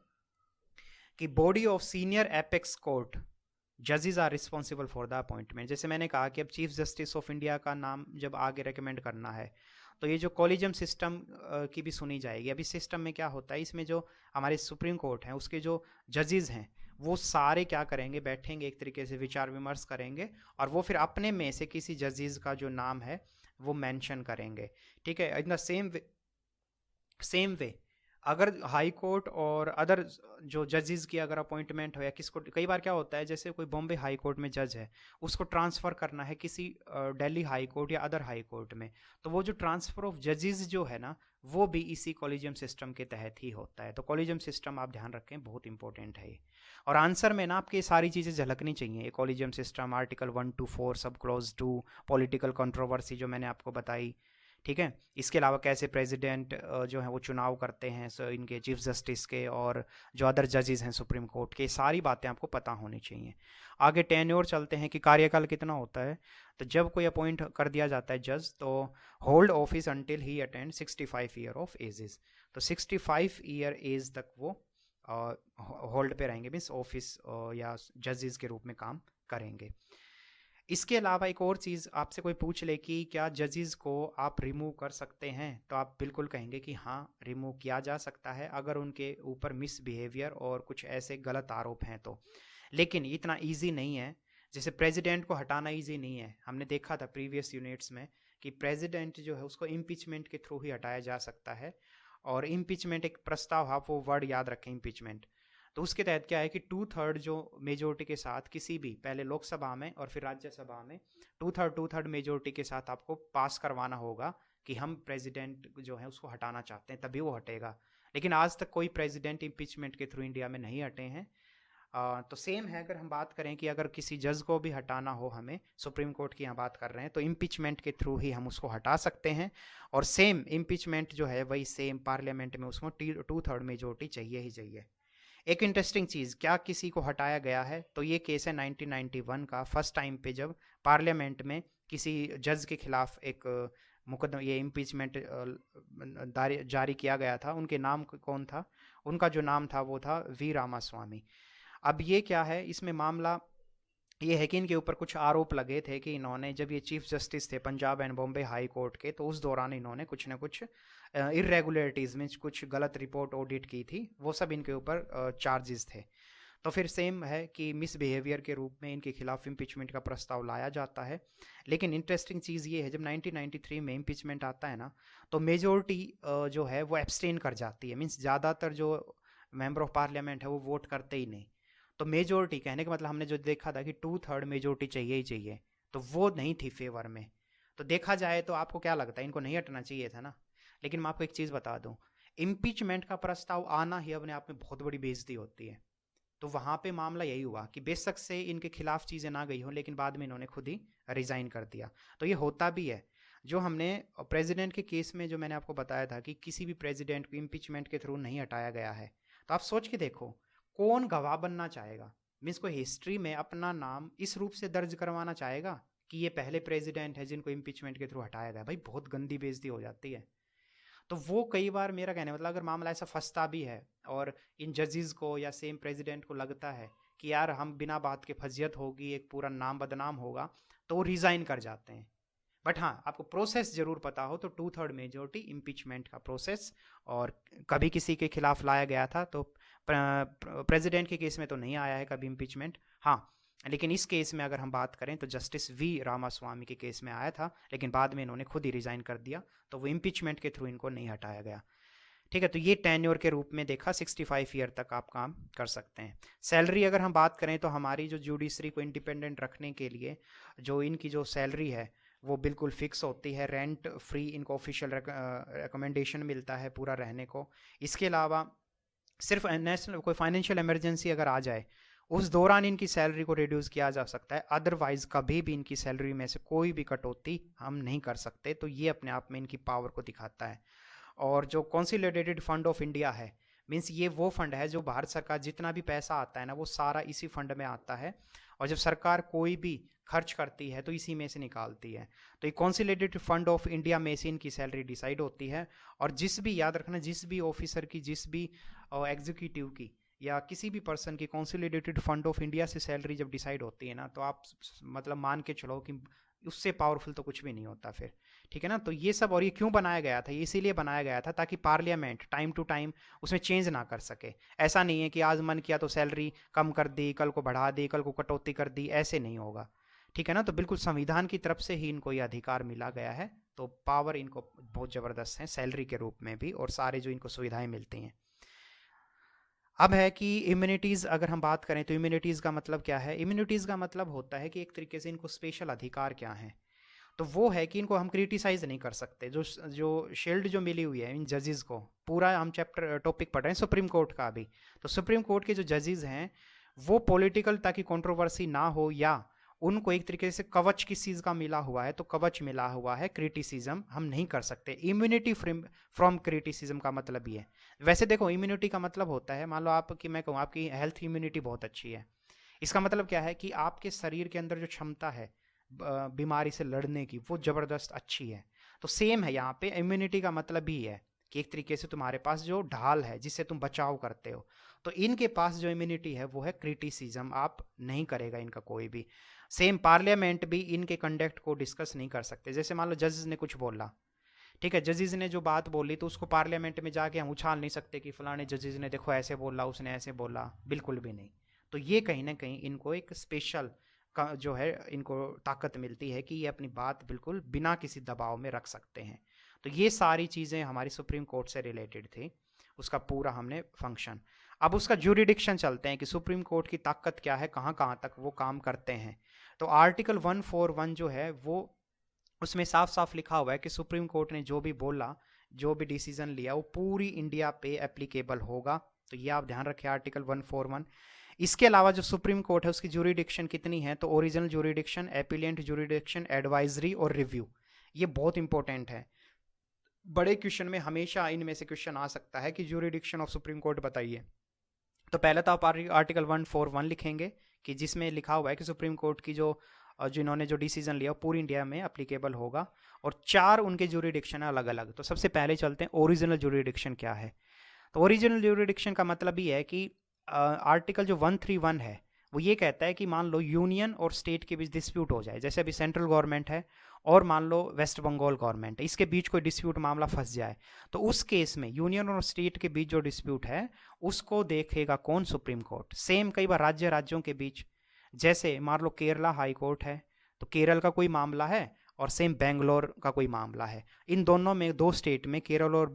कि body of senior apex court जजेस are responsible for the appointment. जैसे मैंने कहा कि अब चीफ जस्टिस ऑफ इंडिया का नाम जब आगे रिकमेंड करना है तो ये जो कॉलेजियम सिस्टम की भी सुनी जाएगी। अभी सिस्टम में क्या होता है, इसमें जो हमारे सुप्रीम कोर्ट हैं उसके जो जजेस हैं वो सारे क्या करेंगे, बैठेंगे एक तरीके से विचार विमर्श करेंगे और वो फिर अपने में से किसी जजेस का जो नाम है वो मेंशन करेंगे। ठीक है, इन द सेम वे अगर हाई कोर्ट और अदर जो जजेस की अगर अपॉइंटमेंट हो या किसको, कई बार क्या होता है जैसे कोई बॉम्बे हाई कोर्ट में जज है उसको ट्रांसफ़र करना है किसी दिल्ली हाई कोर्ट या अदर हाई कोर्ट में, तो वो जो ट्रांसफ़र ऑफ जजेस जो है ना वो भी इसी कॉलेजियम सिस्टम के तहत ही होता है। तो कॉलेजियम सिस्टम आप ध्यान रखें, बहुत इंपॉर्टेंट है ये। और आंसर में ना आपकी ये सारी चीज़ें झलकनी चाहिए, collegium system, article 1 to 4 sub clause 2, political controversy जो मैंने आपको बताई। ठीक है, इसके अलावा कैसे प्रेसिडेंट जो है वो चुनाव करते हैं इनके चीफ जस्टिस के और जो अदर जजेस हैं सुप्रीम कोर्ट के, सारी बातें आपको पता होनी चाहिए। आगे टेन्योर चलते हैं कि कार्यकाल कितना होता है। तो जब कोई अपॉइंट कर दिया जाता है जज तो hold office until he attend 65 year of ages. तो 65 ईयर एज तक वो होल्ड पे रहेंगे, मीन्स ऑफिस या जजेस के रूप में काम करेंगे। इसके अलावा एक और चीज़ आपसे कोई पूछ ले कि क्या जजेस को आप रिमूव कर सकते हैं, तो आप बिल्कुल कहेंगे कि हाँ रिमूव किया जा सकता है अगर उनके ऊपर मिसबिहेवियर और कुछ ऐसे गलत आरोप हैं तो। लेकिन इतना इजी नहीं है, जैसे प्रेसिडेंट को हटाना इजी नहीं है। हमने देखा था प्रीवियस यूनिट्स में कि प्रेसिडेंट जो है उसको इम्पीचमेंट के थ्रू ही हटाया जा सकता है। और इम्पीचमेंट एक प्रस्ताव, आप वो वर्ड याद रखें इम्पीचमेंट। तो उसके तहत क्या है कि 2/3 जो मेजोरिटी के साथ किसी भी, पहले लोकसभा में और फिर राज्यसभा में 2/3 मेजोरिटी के साथ आपको पास करवाना होगा कि हम प्रेसिडेंट जो है उसको हटाना चाहते हैं, तभी वो हटेगा। लेकिन आज तक कोई प्रेसिडेंट इम्पीचमेंट के थ्रू इंडिया में नहीं हटे हैं। तो सेम है अगर हम बात करें कि अगर किसी जज को भी हटाना हो, हमें सुप्रीम कोर्ट की यहाँ बात कर रहे हैं, तो इम्पीचमेंट के थ्रू ही हम उसको हटा सकते हैं। और सेम इम्पीचमेंट जो है वही सेम पार्लियामेंट में उसको 2/3 मेजोरिटी चाहिए ही चाहिए। एक इंटरेस्टिंग चीज़, क्या किसी को हटाया गया है, तो ये केस है 1991 का, फर्स्ट टाइम पे जब पार्लियामेंट में किसी जज के खिलाफ एक मुकदमा, ये इम्पीचमेंट जारी किया गया था। उनके नाम कौन था, उनका जो नाम था वो था वी रामास्वामी। अब ये क्या है, इसमें मामला ये है कि इनके ऊपर कुछ आरोप लगे थे कि इन्होंने, जब ये चीफ जस्टिस थे Punjab and Bombay high court के, तो उस दौरान इन्होंने कुछ ना कुछ इरेगुलरिटीज़ में कुछ गलत रिपोर्ट ऑडिट की थी, वो सब इनके ऊपर चार्जेस थे। तो फिर सेम है कि मिसबिहेवियर के रूप में इनके खिलाफ इम्पीचमेंट का प्रस्ताव लाया जाता है। लेकिन इंटरेस्टिंग चीज़ ये है, जब 1993 में इम्पीचमेंट आता है ना, तो मेजोरिटी जो है वो एब्सटेन कर जाती है, मीन्स ज़्यादातर जो मेंबर ऑफ पार्लियामेंट है वो वोट करते ही नहीं। तो मेजोरिटी कहने का मतलब हमने जो देखा था कि 2/3 मेजोरिटी चाहिए ही चाहिए, तो वो नहीं थी फेवर में। तो देखा जाए तो आपको क्या लगता है, इनको नहीं हटना चाहिए था ना। लेकिन मैं आपको एक चीज़ बता दूं, इम्पीचमेंट का प्रस्ताव आना ही अपने आप में बहुत बड़ी बेइज्जती होती है। तो वहाँ पे मामला यही हुआ कि बेशक से इनके खिलाफ चीज़ें ना गई हो, लेकिन बाद में इन्होंने खुद ही रिज़ाइन कर दिया। तो ये होता भी है। जो हमने प्रेसिडेंट के केस में जो मैंने आपको बताया था कि किसी भी प्रेसिडेंट को इम्पीचमेंट के थ्रू नहीं हटाया गया है, तो आप सोच के देखो कौन गवाह बनना चाहेगा, मीन्स को हिस्ट्री में अपना नाम इस रूप से दर्ज करवाना चाहेगा कि ये पहले प्रेसिडेंट है जिनको इम्पीचमेंट के थ्रू हटाया गया। भाई बहुत गंदी बेइज्जती हो जाती है। तो वो कई बार, मेरा कहने मतलब अगर मामला ऐसा फंसता भी है और इन जजेस को या सेम प्रेसिडेंट को लगता है कि यार हम बिना बात के फजियत होगी, एक पूरा नाम बदनाम होगा, तो वो रिज़ाइन कर जाते हैं। बट हाँ, आपको प्रोसेस जरूर पता हो तो 2/3 मेजोरिटी इम्पीचमेंट का प्रोसेस, और कभी किसी के खिलाफ लाया गया था तो प्रेसिडेंट के केस में तो नहीं आया है कभी इम्पीचमेंट। हाँ, लेकिन इस केस में अगर हम बात करें तो जस्टिस वी रामास्वामी के केस में आया था, लेकिन बाद में इन्होंने खुद ही रिज़ाइन कर दिया, तो वो इम्पीचमेंट के थ्रू इनको नहीं हटाया गया। ठीक है, तो ये टेन्योर के रूप में देखा, 65 ईयर तक आप काम कर सकते हैं। सैलरी अगर हम बात करें तो हमारी जो जुडिशरी को इंडिपेंडेंट रखने के लिए जो इनकी जो सैलरी है वो बिल्कुल फिक्स होती है। रेंट फ्री इनको ऑफिशियल रिकमेंडेशन मिलता है पूरा रहने को। इसके अलावा सिर्फ नेशनल कोई फाइनेंशियल इमरजेंसी अगर आ जाए उस दौरान इनकी सैलरी को रिड्यूस किया जा सकता है, अदरवाइज कभी भी इनकी सैलरी में से कोई भी कटौती हम नहीं कर सकते। तो ये अपने आप में इनकी पावर को दिखाता है। और जो कंसोलिडेटेड फंड ऑफ इंडिया है, मीन्स ये वो फंड है जो भारत सरकार जितना भी पैसा आता है ना वो सारा इसी फंड में आता है, और जब सरकार कोई भी खर्च करती है तो इसी में से निकालती है। तो ये कंसोलिडेटेड फंड ऑफ इंडिया में से इनकी सैलरी डिसाइड होती है। और जिस भी, याद रखना, जिस भी ऑफिसर की, जिस भी एग्जीक्यूटिव की या किसी भी पर्सन की कंसोलिडेटेड फंड ऑफ इंडिया से सैलरी जब डिसाइड होती है ना, तो आप मतलब मान के चलो कि उससे पावरफुल तो कुछ भी नहीं होता फिर, ठीक है ना। तो ये सब, और ये क्यों बनाया गया था, ये इसीलिए बनाया गया था ताकि पार्लियामेंट टाइम टू टाइम उसमें चेंज ना कर सके। ऐसा नहीं है कि आज मन किया तो सैलरी कम कर दी, कल को बढ़ा दी, कल को कटौती कर दी, ऐसे नहीं होगा, ठीक है ना। तो बिल्कुल संविधान की तरफ से ही इनको ये अधिकार मिला गया है। तो पावर इनको बहुत ज़बरदस्त है सैलरी के रूप में भी, और सारे जो इनको सुविधाएं मिलती हैं। अब है कि इम्यूनिटीज़, अगर हम बात करें तो इम्यूनिटीज़ का मतलब क्या है। इम्यूनिटीज़ का मतलब होता है कि एक तरीके से इनको स्पेशल अधिकार क्या है, तो वो है कि इनको हम क्रिटिसाइज नहीं कर सकते। जो जो शील्ड जो मिली हुई है इन जजेस को, पूरा हम चैप्टर टॉपिक पढ़ रहे हैं सुप्रीम कोर्ट का अभी, तो सुप्रीम कोर्ट के जो जजेस हैं वो पॉलिटिकल, ताकि कंट्रोवर्सी ना हो, या उनको एक तरीके से कवच किस चीज़ का मिला हुआ है, तो कवच मिला हुआ है क्रिटिसिज्म, हम नहीं कर सकते। इम्यूनिटी फ्रॉम क्रिटिसिज्म का मतलब ये है। वैसे देखो, इम्यूनिटी का मतलब होता है, मान लो आपकी, मैं कहूँ आपकी हेल्थ इम्यूनिटी बहुत अच्छी है, इसका मतलब क्या है कि आपके शरीर के अंदर जो क्षमता है बीमारी से लड़ने की, वो ज़बरदस्त अच्छी है। तो सेम है यहाँ पे, इम्यूनिटी का मतलब भी है कि एक तरीके से तुम्हारे पास जो ढाल है जिससे तुम बचाव करते हो। तो इनके पास जो इम्यूनिटी है वो है क्रिटिसिज्म, आप नहीं करेगा इनका कोई भी। सेम पार्लियामेंट भी इनके कंडक्ट को डिस्कस नहीं कर सकते। जैसे मान लो जजेस ने कुछ बोला, ठीक है, जजेस ने जो बात बोली तो उसको पार्लियामेंट में जाके हम उछाल नहीं सकते कि फलाने जजेस ने देखो ऐसे बोला, उसने ऐसे बोला, बिल्कुल भी नहीं। तो ये कहीं ना कहीं इनको एक स्पेशल का जो है इनको ताकत मिलती है कि ये अपनी बात बिल्कुल बिना किसी दबाव में रख सकते हैं। तो ये सारी चीज़ें हमारी सुप्रीम कोर्ट से रिलेटेड थी, उसका पूरा हमने फंक्शन। अब उसका ज्यूरिडिक्शन चलते हैं कि सुप्रीम कोर्ट की ताकत क्या है, कहाँ कहाँ तक वो काम करते हैं। तो आर्टिकल 141 जो है वो, उसमें साफ साफ लिखा हुआ है कि सुप्रीम कोर्ट ने जो भी बोला, जो भी डिसीजन लिया, वो पूरी इंडिया पे एप्लीकेबल होगा। तो ये आप ध्यान रखें, आर्टिकल 141। इसके अलावा जो सुप्रीम कोर्ट है उसकी ज्यूरिडिक्शन कितनी है, तो ओरिजिनल ज्यूरिडिक्शन, एपिलियंट ज्यूरिडिक्शन, एडवाइजरी और रिव्यू, ये बहुत इंपॉर्टेंट है। बड़े क्वेश्चन में हमेशा इनमें से क्वेश्चन आ सकता है कि ज्यूरिडिक्शन ऑफ सुप्रीम कोर्ट बताइए। तो पहले तो आप आर्टिकल 141 लिखेंगे कि जिसमें लिखा हुआ है कि सुप्रीम कोर्ट की जो जिन्होंने जो डिसीजन लिया वो पूरी इंडिया में अप्लीकेबल होगा, और 4 उनके ज्यूरिडिक्शन है अलग अलग। तो सबसे पहले चलते हैं ओरिजिनल ज्यूरिडिक्शन क्या है। तो ओरिजिनल ज्यूरिडिक्शन का मतलब ये है कि आर्टिकल जो 131 है वो ये कहता है कि मान लो यूनियन और स्टेट के बीच डिस्प्यूट हो जाए, जैसे अभी सेंट्रल गवर्नमेंट है और मान लो वेस्ट बंगाल गवर्नमेंट है, इसके बीच कोई डिस्प्यूट मामला फंस जाए, तो उस केस में यूनियन और स्टेट के बीच जो डिस्प्यूट है उसको देखेगा कौन, सुप्रीम कोर्ट। सेम कई बार राज्य राज्यों के बीच, जैसे मान लो केरला हाई कोर्ट है, तो केरल का कोई मामला है और सेम बेंगलोर का कोई मामला है, इन दोनों में, दो स्टेट में, केरल और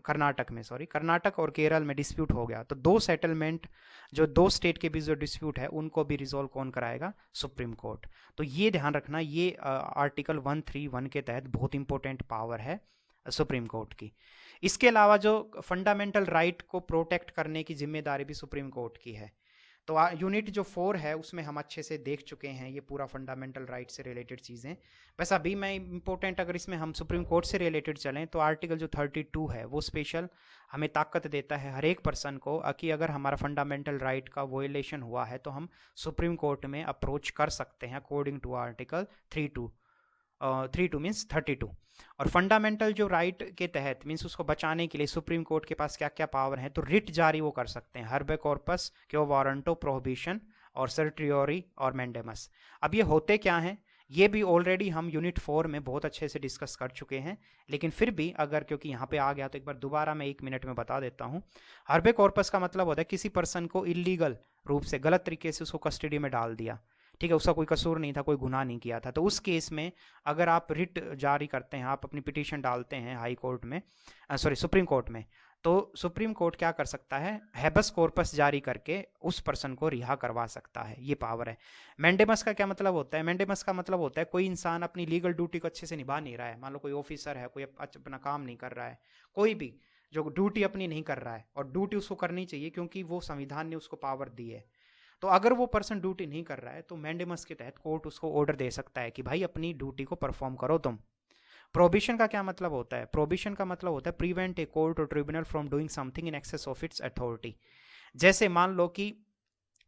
कर्नाटक में, सॉरी, कर्नाटक और केरल में डिस्प्यूट हो गया, तो दो सेटलमेंट, जो दो स्टेट के बीच जो डिस्प्यूट है उनको भी रिजोल्व कौन कराएगा, सुप्रीम कोर्ट। तो ये ध्यान रखना, ये आर्टिकल 131 के तहत बहुत इंपॉर्टेंट पावर है सुप्रीम कोर्ट की। इसके अलावा जो फंडामेंटल राइट को प्रोटेक्ट करने की जिम्मेदारी भी सुप्रीम कोर्ट की है। तो यूनिट जो 4 है उसमें हम अच्छे से देख चुके हैं ये पूरा फंडामेंटल राइट से रिलेटेड चीज़ें। बस अभी मैं इंपॉर्टेंट, अगर इसमें हम सुप्रीम कोर्ट से रिलेटेड चलें तो आर्टिकल जो 32 है वो स्पेशल हमें ताकत देता है हर एक पर्सन को कि अगर हमारा फंडामेंटल राइट का वोलेशन हुआ है तो हम सुप्रीम कोर्ट में अप्रोच कर सकते हैं अकॉर्डिंग टू आर्टिकल 32 मीन्स 32। और फंडामेंटल जो राइट के तहत मीन्स उसको बचाने के लिए सुप्रीम कोर्ट के पास क्या क्या पावर है, तो रिट जारी वो कर सकते हैं, हर्बे कॉर्पस, क्यो वारंटो, प्रोहिबिशन और सर्टियोरी और मैंडेमस। अब ये होते क्या हैं, ये भी ऑलरेडी हम यूनिट 4 में बहुत अच्छे से डिस्कस कर चुके हैं, लेकिन फिर भी अगर क्योंकि यहाँ पे आ गया तो एक बार दोबारा मैं 1 मिनट में बता देता हूँ। हर्बे कॉर्पस का मतलब होता है किसी पर्सन को इलीगल रूप से, गलत तरीके से उसको कस्टडी में डाल दिया, ठीक है, उसका कोई कसूर नहीं था, कोई गुनाह नहीं किया था, तो उस केस में अगर आप रिट जारी करते हैं, आप अपनी पिटीशन डालते हैं हाई कोर्ट में, सॉरी सुप्रीम कोर्ट में, तो सुप्रीम कोर्ट क्या कर सकता है, हैबस कॉर्पस जारी करके उस पर्सन को रिहा करवा सकता है, ये पावर है। मैंडेमस का क्या मतलब होता है, मैंडेमस का मतलब होता है कोई इंसान अपनी लीगल ड्यूटी को अच्छे से निभा नहीं रहा है, मान लो कोई ऑफिसर है, कोई अपना काम नहीं कर रहा है, कोई भी जो ड्यूटी अपनी नहीं कर रहा है, और ड्यूटी उसको करनी चाहिए क्योंकि वो संविधान ने उसको पावर दी है, तो अगर वो पर्सन ड्यूटी नहीं कर रहा है तो मैंडेमस के तहत कोर्ट उसको ऑर्डर दे सकता है कि भाई अपनी ड्यूटी को परफॉर्म करो तुम। प्रोहिबिशन का क्या मतलब होता है? प्रोहिबिशन का मतलब होता है प्रिवेंट ए कोर्ट और tribunal from doing something in excess of its authority. जैसे मान लो कि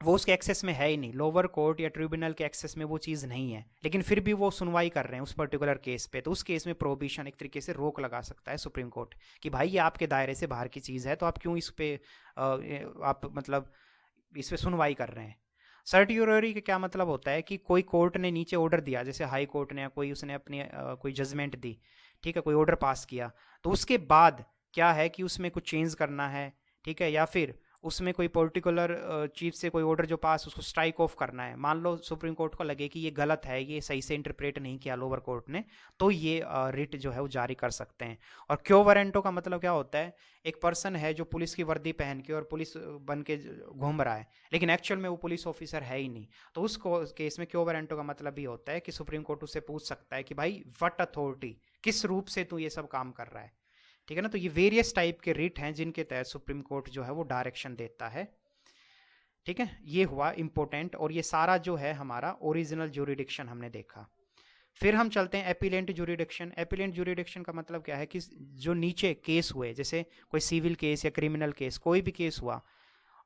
वो उसके एक्सेस में है ही नहीं, लोअर कोर्ट या ट्रिब्यूनल के एक्सेस में वो चीज़ नहीं है, लेकिन फिर भी वो सुनवाई कर रहे हैं उस पर्टिकुलर केस पे, तो उस केस में प्रोहिबिशन एक तरीके से रोक लगा सकता है सुप्रीम कोर्ट कि भाई ये आपके दायरे से बाहर की चीज़ है, तो आप क्यों इस पे आप मतलब इस पे सुनवाई कर रहे हैं। सर्टियोररी का क्या मतलब होता है कि कोई कोर्ट ने नीचे ऑर्डर दिया, जैसे हाई कोर्ट ने या कोई उसने अपनी कोई जजमेंट दी, ठीक है, कोई ऑर्डर पास किया, तो उसके बाद क्या है कि उसमें कुछ चेंज करना है, ठीक है, या फिर उसमें कोई पर्टिकुलर चीफ से कोई ऑर्डर जो पास उसको स्ट्राइक ऑफ करना है। मान लो सुप्रीम कोर्ट को लगे कि ये गलत है, ये सही से इंटरप्रेट नहीं किया लोअर कोर्ट ने, तो ये रिट जो है वो जारी कर सकते हैं। और क्यो वारंटो का मतलब क्या होता है? एक पर्सन है जो पुलिस की वर्दी पहन के और पुलिस बन के घूम रहा है, लेकिन एक्चुअल में वो पुलिस ऑफिसर है ही नहीं, तो उस केस में क्यो वारंटो का मतलब ये होता है कि सुप्रीम कोर्ट उससे पूछ सकता है कि भाई व्हाट अथॉरिटी, किस रूप से तू ये सब काम कर रहा है, ठीक है ना। तो ये वेरियस टाइप के रिट हैं जिनके तहत सुप्रीम कोर्ट जो है वो डायरेक्शन देता है, ठीक है। ये हुआ इंपॉर्टेंट, और ये सारा जो है हमारा ओरिजिनल ज्यूरिडिक्शन हमने देखा। फिर हम चलते हैं एपिलेंट ज्यूरिडिक्शन। एपिलेंट ज्यूरिडिक्शन का मतलब क्या है कि जो नीचे केस हुए, जैसे कोई सिविल केस या क्रिमिनल केस, कोई भी केस हुआ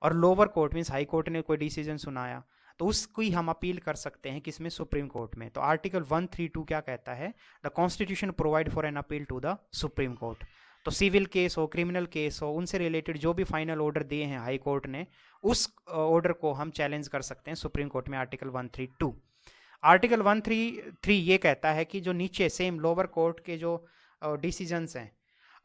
और lower court means high court ने कोई डिसीजन सुनाया, तो उसकी हम अपील कर सकते हैं किसमें? सुप्रीम कोर्ट में। तो आर्टिकल 132 क्या कहता है? The constitution provide for an appeal to the supreme court. तो सिविल केस हो, क्रिमिनल केस हो, उनसे रिलेटेड जो भी फाइनल ऑर्डर दिए हैं हाई कोर्ट ने, उस ऑर्डर को हम चैलेंज कर सकते हैं सुप्रीम कोर्ट में, आर्टिकल 132। आर्टिकल 133 ये कहता है कि जो नीचे सेम लोअर कोर्ट के जो डिसीजंस हैं,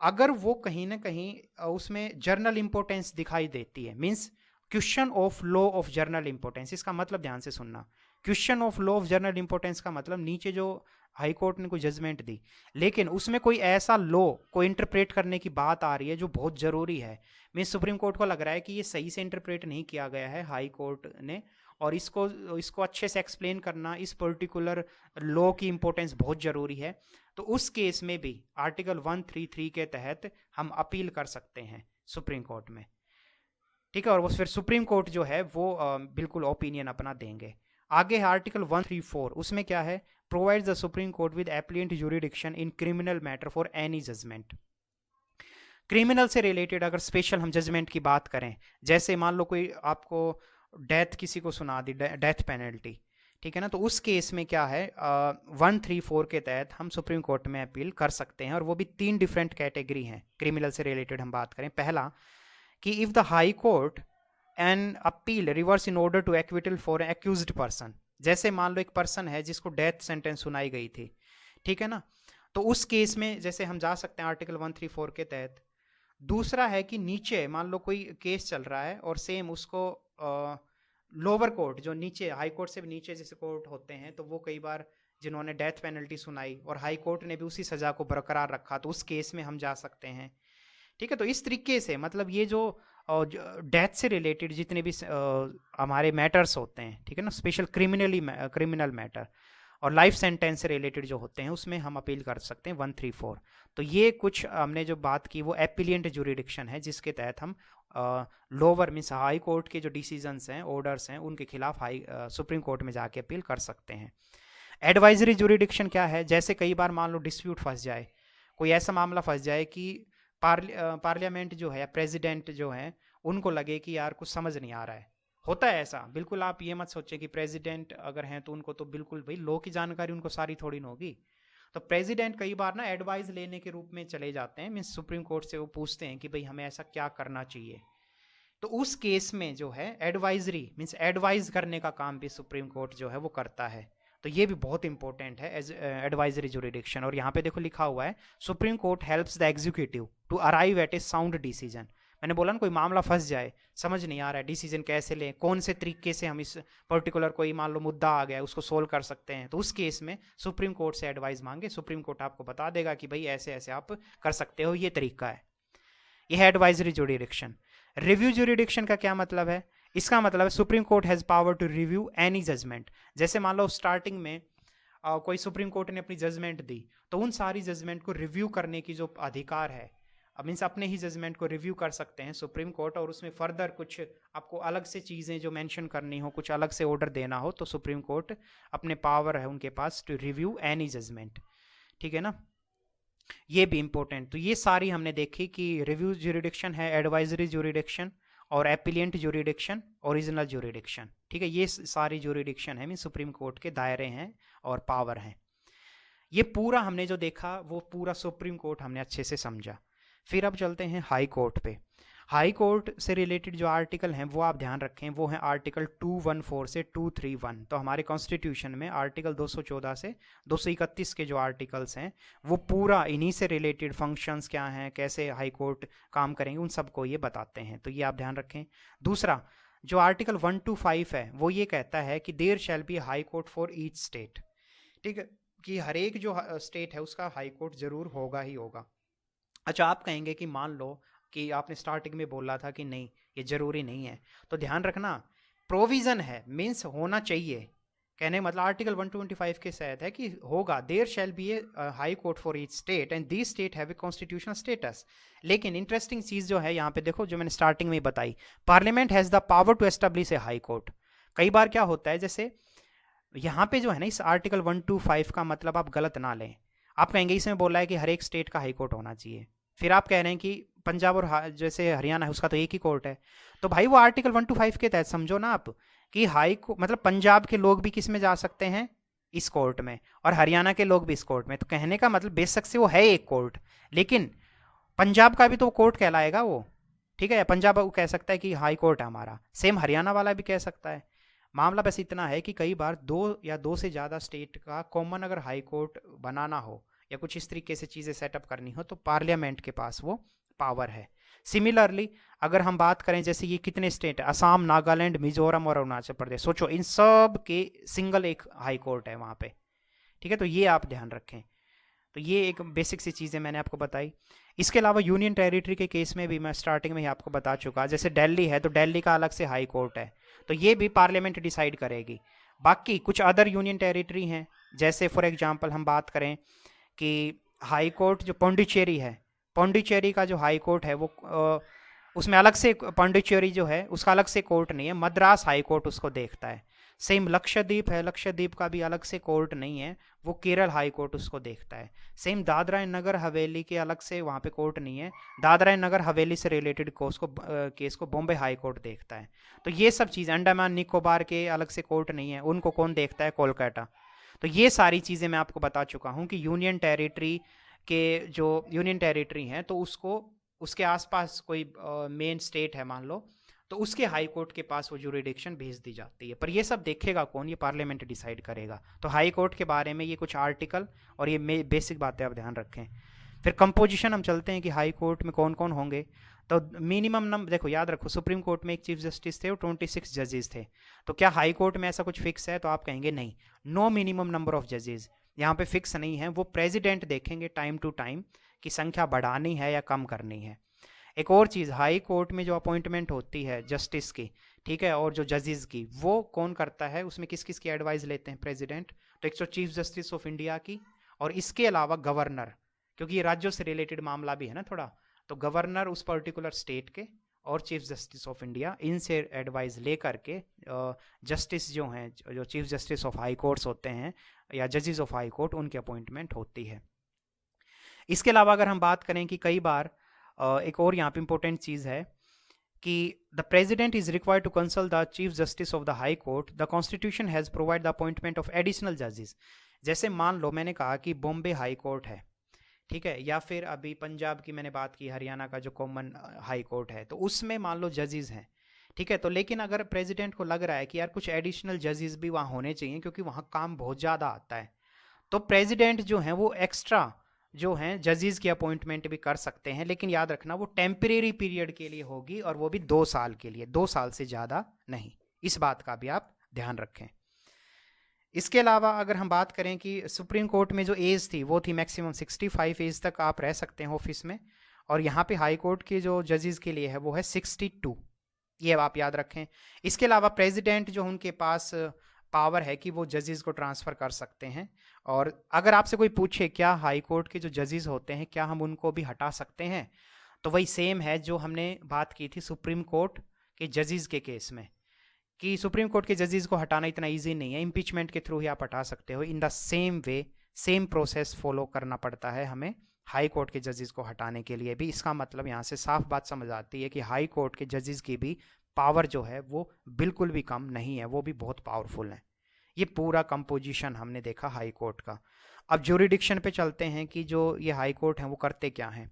अगर वो कहीं ना कहीं उसमें जर्नल इंपॉर्टेंस दिखाई देती है, means question of law of journal importance, इसका मतलब ध्यान से सुनना, question of law of journal importance का मतलब नीचे जो हाई कोर्ट ने कोई जजमेंट दी, लेकिन उसमें कोई ऐसा लॉ को इंटरप्रेट करने की बात आ रही है जो बहुत जरूरी है, मीन्स सुप्रीम कोर्ट को लग रहा है कि ये सही से इंटरप्रेट नहीं किया गया है हाई कोर्ट ने, और इसको इसको अच्छे से एक्सप्लेन करना, इस पर्टिकुलर लॉ की इंपॉर्टेंस बहुत जरूरी है, तो उस केस में भी आर्टिकल 133 के तहत हम अपील कर सकते हैं सुप्रीम कोर्ट में, ठीक है। और वो फिर सुप्रीम कोर्ट जो है वो बिल्कुल ओपिनियन अपना देंगे। आगे है आर्टिकल 134, उसमें क्या है? Provides the supreme court with appellate jurisdiction in criminal matter for any judgment. Criminal से रिलेटेड अगर स्पेशल हम जजमेंट की बात करें, जैसे मान लो कोई आपको डेथ किसी को सुना दी, डेथ पेनल्टी, ठीक है ना, तो उस केस में क्या है? 134 के तहत हम सुप्रीम कोर्ट में अपील कर सकते हैं, और वो भी 3 डिफरेंट कैटेगरी हैं क्रिमिनल से रिलेटेड हम बात करें। पहला कि if the high court an appeal reverse in order to acquittal for accused person, जैसे मान लो एक पर्सन है जिसको डेथ सेंटेंस सुनाई गई थी, ठीक है ना, तो उस केस में जैसे हम जा सकते हैं आर्टिकल 134 के तहत। दूसरा है कि नीचे मान लो कोई केस चल रहा है और सेम उसको लोअर कोर्ट, जो नीचे हाई कोर्ट से भी नीचे जैसे कोर्ट होते हैं, तो वो कई बार जिन्होंने डेथ पेनल्टी सुनाई और हाई कोर्ट ने भी उसी सजा को बरकरार रखा, तो उस केस में हम जा सकते हैं, ठीक है। तो इस तरीके से मतलब ये जो डेथ से रिलेटेड जितने भी हमारे मैटर्स होते हैं, ठीक है ना, स्पेशल क्रिमिनल मैटर और लाइफ सेंटेंस से रिलेटेड जो होते हैं, उसमें हम अपील कर सकते हैं 134। तो ये कुछ हमने जो बात की वो एपिलिएंट ज्यूरिडिक्शन है, जिसके तहत हम लोअर मीन्स हाई कोर्ट के जो डिसीजंस हैं, ऑर्डर्स हैं, उनके खिलाफ सुप्रीम कोर्ट में जाके अपील कर सकते हैं। एडवाइजरी ज्यूरिडिक्शन क्या है? जैसे कई बार मान लो डिस्प्यूट फंस जाए, कोई ऐसा मामला फंस जाए कि पार्लियामेंट जो है, प्रेसिडेंट जो है, उनको लगे कि यार कुछ समझ नहीं आ रहा है, होता है ऐसा, बिल्कुल आप ये मत सोचें कि प्रेसिडेंट अगर हैं तो उनको तो बिल्कुल भाई लॉ की जानकारी उनको सारी थोड़ी ना होगी, तो प्रेसिडेंट कई बार ना एडवाइस लेने के रूप में चले जाते हैं, मीन्स सुप्रीम कोर्ट से वो पूछते हैं कि भाई हमें ऐसा क्या करना चाहिए, तो उस केस में जो है एडवाइजरी मीन्स एडवाइज करने का काम भी सुप्रीम कोर्ट जो है वो करता है, तो ये भी बहुत इंपॉर्टेंट है एज एडवाइजरी ज्यूरिडिक्शन। और यहाँ पे देखो लिखा हुआ है supreme court helps the executive to arrive at a sound decision. मैंने बोला ना कोई मामला फंस जाए, समझ नहीं आ रहा है डिसीजन कैसे लें, कौन से तरीके से हम इस पर्टिकुलर कोई मान लो मुद्दा आ गया उसको सोल्व कर सकते हैं, तो उस केस में सुप्रीम कोर्ट से एडवाइस मांगे, सुप्रीम कोर्ट आपको बता देगा कि भाई ऐसे ऐसे आप कर सकते हो, ये तरीका है। यह है एडवाइजरी ज्यूरिडिक्शन। रिव्यू ज्यूरिडिक्शन का क्या मतलब है? इसका मतलब है supreme court has power to review any judgment. जैसे मान लो स्टार्टिंग में कोई सुप्रीम कोर्ट ने अपनी जजमेंट दी, तो उन सारी जजमेंट को रिव्यू करने की जो अधिकार है, मीन्स अपने ही जजमेंट को रिव्यू कर सकते हैं सुप्रीम कोर्ट, और उसमें फर्दर कुछ आपको अलग से चीज़ें जो मेंशन करनी हो, कुछ अलग से ऑर्डर देना हो, तो सुप्रीम कोर्ट अपने पावर है उनके पास टू रिव्यू एनी जजमेंट, ठीक है ना। ये भी इम्पोर्टेंट। तो ये सारी हमने देखी कि रिव्यू ज्यूरिडिक्शन है, एडवाइजरी ज्यूरिडिक्शन और एपिलियंट ज्यूरिडिक्शन, ओरिजिनल ज्यूरिडिक्शन। ठीक है, ये सारी ज्यूरिडिक्शन है मीन सुप्रीम कोर्ट के दायरे हैं और पावर हैं। ये पूरा हमने जो देखा वो पूरा सुप्रीम कोर्ट हमने अच्छे से समझा। फिर अब चलते हैं हाई कोर्ट पे। हाई कोर्ट से रिलेटेड जो आर्टिकल हैं वो आप ध्यान रखें, वो हैं आर्टिकल 214 से 231। तो हमारे कॉन्स्टिट्यूशन में आर्टिकल 214 से 231 के जो आर्टिकल्स हैं वो पूरा इन्हीं से रिलेटेड फंक्शंस क्या हैं, कैसे हाई कोर्ट काम करेंगे, उन सबको ये बताते हैं। तो ये आप ध्यान रखें। दूसरा जो आर्टिकल 125 है वो ये कहता है कि there shall be high court for each state. ठीक है, कि हर एक जो स्टेट है उसका हाई कोर्ट जरूर होगा ही होगा। अच्छा, आप कहेंगे कि मान लो कि आपने स्टार्टिंग में बोला था कि नहीं ये जरूरी नहीं है, तो ध्यान रखना प्रोविजन है, मीन्स होना चाहिए। कहने मतलब आर्टिकल 125 के तहत है कि होगा, there shall be a high court for each state and the state have a constitutional status. लेकिन इंटरेस्टिंग चीज जो है यहाँ पे देखो, जो मैंने स्टार्टिंग में बताई, parliament has the power to establish a high court. कई बार क्या होता है, जैसे यहाँ पे जो है ना इस आर्टिकल 125 का मतलब आप गलत ना लें। आप कहेंगे इसमें बोला है कि हर एक स्टेट का हाई कोर्ट होना चाहिए, फिर आप कह रहे हैं कि पंजाब और जैसे हरियाणा है उसका तो एक ही कोर्ट है। तो भाई वो आर्टिकल 125 के तहत समझो ना आप कि हाई मतलब पंजाब के लोग भी किस में जा सकते हैं, इस कोर्ट में, और हरियाणा के लोग भी इस कोर्ट में। तो कहने का मतलब बेशक से वो है एक कोर्ट, लेकिन पंजाब का भी तो कोर्ट कहलाएगा वो। ठीक है, पंजाब वो कह सकता है कि हाई कोर्ट है हमारा, सेम हरियाणा वाला भी कह सकता है। मामला बस इतना है कि कई बार दो या दो से ज़्यादा स्टेट का कॉमन अगर हाई कोर्ट बनाना हो या कुछ इस तरीके से चीज़ें सेटअप करनी हो तो पार्लियामेंट के पास वो पावर है। सिमिलरली अगर हम बात करें, जैसे ये कितने स्टेट है, असम, नागालैंड, मिजोरम और अरुणाचल प्रदेश, सोचो इन सब के सिंगल एक हाई कोर्ट है वहाँ पे। ठीक है, तो ये आप ध्यान रखें। तो ये एक बेसिक सी चीज़ें मैंने आपको बताई। इसके अलावा यूनियन टेरिटरी के केस में भी मैं स्टार्टिंग में ही आपको बता चुका, जैसे दिल्ली है तो दिल्ली का अलग से हाई कोर्ट है, तो ये भी पार्लियामेंट डिसाइड करेगी। बाकी कुछ अदर यूनियन टेरिटरी हैं, जैसे फॉर एग्जांपल हम बात करें कि हाई कोर्ट जो पौंडीचेरी है, पौंडीचेरी का जो हाई कोर्ट है वो उसमें अलग से पौंडीचेरी जो है उसका अलग से कोर्ट नहीं है, मद्रास हाई कोर्ट उसको देखता है। सेम लक्षद्वीप है, लक्षद्वीप का भी अलग से कोर्ट नहीं है, वो केरल हाई कोर्ट उसको देखता है। सेम दादरा एंड नगर हवेली के अलग से वहाँ पे कोर्ट नहीं है, दादरा एंड नगर हवेली से रिलेटेड केस को बॉम्बे हाई कोर्ट देखता है। तो ये सब चीज़, अंडमान निकोबार के अलग से कोर्ट नहीं है, उनको कौन देखता है, कोलकाता। तो ये सारी चीज़ें मैं आपको बता चुका हूँ कि यूनियन टेरिटरी के जो यूनियन टेरिटरी हैं तो उसको उसके आसपास कोई मेन स्टेट है मान लो, तो उसके हाई कोर्ट के पास वो जुरिडिक्शन भेज दी जाती है। पर ये सब देखेगा कौन, ये पार्लियामेंट डिसाइड करेगा। तो हाई कोर्ट के बारे में ये कुछ आर्टिकल और ये बेसिक बातें आप ध्यान रखें। फिर कंपोजिशन हम चलते हैं कि हाई कोर्ट में कौन कौन होंगे। तो मिनिमम नंबर देखो, याद रखो सुप्रीम कोर्ट में एक चीफ जस्टिस थे और 26 जजेस थे। तो क्या हाई कोर्ट में ऐसा कुछ फिक्स है, तो आप कहेंगे नहीं, नो मिनिमम नंबर ऑफ जजेस, यहाँ पे फिक्स नहीं है। वो प्रेसिडेंट देखेंगे टाइम टू टाइम कि संख्या बढ़ानी है या कम करनी है। एक और चीज़, हाई कोर्ट में जो अपॉइंटमेंट होती है जस्टिस की, ठीक है, और जो जजेस की, वो कौन करता है, उसमें किस किस की एडवाइस लेते हैं, प्रेसिडेंट। तो एक तो चीफ जस्टिस ऑफ इंडिया की, और इसके अलावा गवर्नर, क्योंकि ये राज्यों से रिलेटेड मामला भी है ना थोड़ा, तो गवर्नर उस पर्टिकुलर स्टेट के और चीफ जस्टिस ऑफ इंडिया, इनसे एडवाइस ले करके जस्टिस जो हैं, जो chief justice of high courts होते हैं या जजेस ऑफ हाई कोर्ट, उनकी अपॉइंटमेंट होती है। इसके अलावा अगर हम बात करें कि कई बार एक और यहाँ पे इंपॉर्टेंट चीज़ है कि the president is required to consult the chief justice of the high court, the constitution has provide the appointment of additional जजेस। जैसे मान लो मैंने कहा कि बॉम्बे हाई कोर्ट है, ठीक है, या फिर अभी पंजाब की मैंने बात की, हरियाणा का जो कॉमन हाई कोर्ट है, तो उसमें मान लो जजेस हैं, ठीक है। तो लेकिन अगर प्रेसिडेंट को लग रहा है कि यार कुछ एडिशनल जजेस भी वहाँ होने चाहिए क्योंकि वहाँ काम बहुत ज़्यादा आता है, तो प्रेसिडेंट जो है वो एक्स्ट्रा जो हैं जजेस की अपॉइंटमेंट भी कर सकते हैं। लेकिन याद रखना वो टेम्परेरी पीरियड के लिए होगी और वो भी 2 साल के लिए, 2 साल से ज़्यादा नहीं। इस बात का भी आप ध्यान रखें। इसके अलावा अगर हम बात करें कि सुप्रीम कोर्ट में जो एज थी वो थी मैक्सिमम 65 एज तक आप रह सकते हैं ऑफिस में, और यहाँ पे हाई कोर्ट के जो जजेस के लिए है वो है 62, ये आप याद रखें। इसके अलावा प्रेसिडेंट जो उनके पास पावर है कि वो जजेस को ट्रांसफ़र कर सकते हैं, और अगर आपसे कोई पूछे क्या हाई कोर्ट के जो जजेस होते हैं क्या हम उनको भी हटा सकते हैं, तो वही सेम है जो हमने बात की थी सुप्रीम कोर्ट के जजेस के केस में, कि सुप्रीम कोर्ट के जजेस को हटाना इतना इजी नहीं है, इम्पीचमेंट के थ्रू ही आप हटा सकते हो। In the same way, same process follow करना पड़ता है हमें हाई कोर्ट के जजेस को हटाने के लिए भी। इसका मतलब यहाँ से साफ बात समझ आती है कि हाई कोर्ट के जजेस की भी पावर जो है वो बिल्कुल भी कम नहीं है, वो भी बहुत पावरफुल है। ये पूरा कंपोजिशन हमने देखा हाई कोर्ट का। अब ज्यूरिडिक्शन पे चलते हैं कि जो ये हाई कोर्ट हैं वो करते क्या हैं।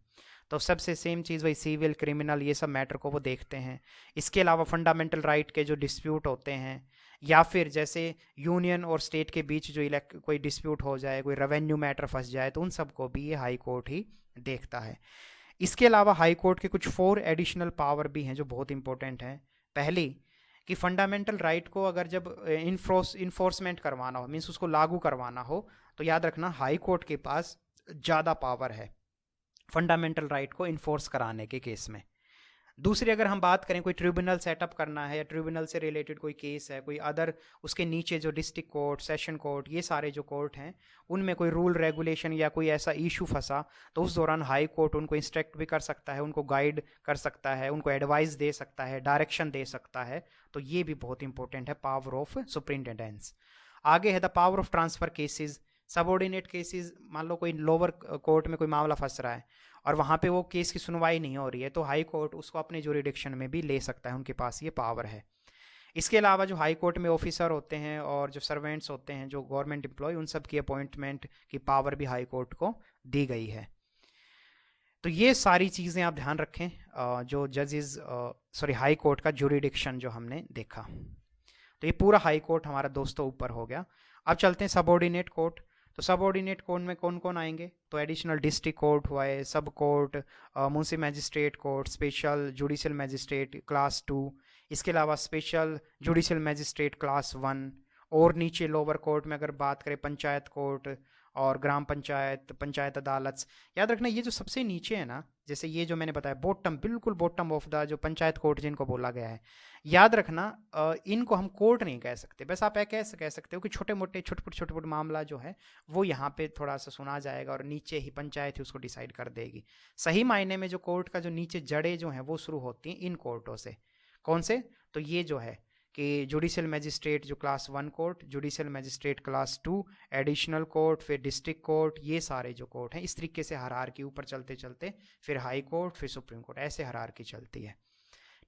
तो सबसे सेम चीज़ वही सिविल, क्रिमिनल, ये सब मैटर को वो देखते हैं। इसके अलावा फंडामेंटल राइट के जो डिस्प्यूट होते हैं, या फिर जैसे यूनियन और स्टेट के बीच जो कोई डिस्प्यूट हो जाए, कोई रेवेन्यू मैटर फंस जाए, तो उन सबको भी ये हाई कोर्ट ही देखता है। इसके अलावा हाई कोर्ट के कुछ 4 एडिशनल पावर भी हैं जो बहुत इंपॉर्टेंट हैं। पहली कि फंडामेंटल राइट को अगर जब इन्फोर्समेंट करवाना हो, मीन्स उसको लागू करवाना हो, तो याद रखना हाई कोर्ट के पास ज़्यादा पावर है फंडामेंटल राइट को इन्फोर्स कराने के केस में। दूसरी, अगर हम बात करें कोई ट्रिब्यूनल सेटअप करना है या ट्रिब्यूनल से रिलेटेड कोई केस है, कोई अदर उसके नीचे जो डिस्ट्रिक्ट कोर्ट, सेशन कोर्ट, ये सारे जो कोर्ट हैं, उनमें कोई रूल रेगुलेशन या कोई ऐसा इशू फंसा, तो उस दौरान हाई कोर्ट उनको इंस्ट्रक्ट भी कर सकता है, उनको गाइड कर सकता है, उनको एडवाइस दे सकता है, डायरेक्शन दे सकता है। तो ये भी बहुत इंपॉर्टेंट है, पावर ऑफ सुपरिटेंडेंस। आगे है the power of transfer cases. Subordinate cases, मान लो कोई लोअर कोर्ट में कोई मामला फंस रहा है और वहाँ पे वो केस की सुनवाई नहीं हो रही है, तो हाई कोर्ट उसको अपने ज्यूरिडिक्शन में भी ले सकता है, उनके पास ये पावर है। इसके अलावा जो हाई कोर्ट में ऑफिसर होते हैं और जो सर्वेंट्स होते हैं, जो गवर्नमेंट एम्प्लॉय, उन सब की अपॉइंटमेंट की पावर भी हाई कोर्ट को दी गई है। तो ये सारी चीज़ें आप ध्यान रखें, जो जजेस हाई कोर्ट का ज्यूरिडिक्शन जो हमने देखा। तो ये पूरा हाई कोर्ट हमारा दोस्तों ऊपर हो गया। अब चलते हैं सबऑर्डिनेट कोर्ट। तो सबऑर्डिनेट कोर्ट में कौन कौन आएंगे? तो एडिशनल डिस्ट्रिक्ट कोर्ट हुआ है, सब court, municipal magistrate court, special judicial magistrate class 2, इसके अलावा स्पेशल जुडिशियल मैजिस्ट्रेट क्लास 1, और नीचे लोअर कोर्ट में अगर बात करें पंचायत कोर्ट और ग्राम पंचायत, पंचायत अदालत। याद रखना ये जो सबसे नीचे है ना, जैसे ये जो मैंने बताया बॉटम, बिल्कुल बॉटम ऑफ द जो पंचायत कोर्ट जिनको बोला गया है, याद रखना इनको हम कोर्ट नहीं कह सकते। बस आप कह सकते हो कि छोटे मोटे मामला जो है वो यहाँ पे थोड़ा सा सुना जाएगा और नीचे ही पंचायत ही उसको डिसाइड कर देगी। सही मायने में जो कोर्ट का जो नीचे जड़ें जो हैं वो शुरू होती हैं इन कोर्टों से। कौन से? तो ये जो है कि जुडिशियल मैजिस्ट्रेट जो class 1 court, judicial magistrate class 2, additional court, फिर डिस्ट्रिक्ट कोर्ट, ये सारे जो कोर्ट हैं, इस तरीके से हायरार्की ऊपर चलते चलते फिर हाई कोर्ट, फिर सुप्रीम कोर्ट, ऐसे हायरार्की चलती है।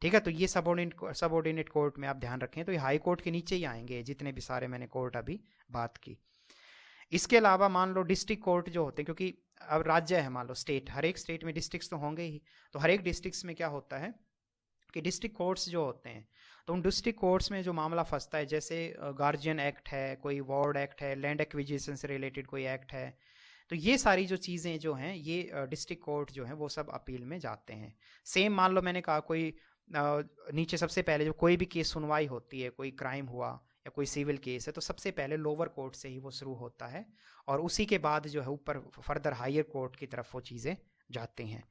ठीक है, तो ये सबऑर्डिनेट कोर्ट में आप ध्यान रखें। तो ये हाई कोर्ट के नीचे ही आएंगे जितने भी सारे मैंने कोर्ट अभी बात की। इसके अलावा मान लो डिस्ट्रिक्ट कोर्ट जो होते हैं, क्योंकि अब राज्य है, मान लो स्टेट, हर एक स्टेट में डिस्ट्रिक्ट्स तो होंगे ही, तो हर एक डिस्ट्रिक्ट्स में क्या होता है कि डिस्ट्रिक्ट कोर्ट्स जो होते हैं, तो उन डिस्ट्रिक्ट कोर्ट्स में जो मामला फंसता है, जैसे गार्जियन एक्ट है, कोई वार्ड एक्ट है, लैंड एक्विजिशन से रिलेटेड कोई एक्ट है, तो ये सारी जो चीज़ें जो हैं ये डिस्ट्रिक्ट कोर्ट जो हैं वो सब अपील में जाते हैं। सेम मान लो मैंने कहा कोई नीचे सबसे पहले जो कोई भी केस सुनवाई होती है, कोई क्राइम हुआ या कोई सिविल केस है, तो सबसे पहले लोअर कोर्ट से ही वो शुरू होता है और उसी के बाद जो है ऊपर फर्दर हायर कोर्ट की तरफ वो चीज़ें जाती हैं।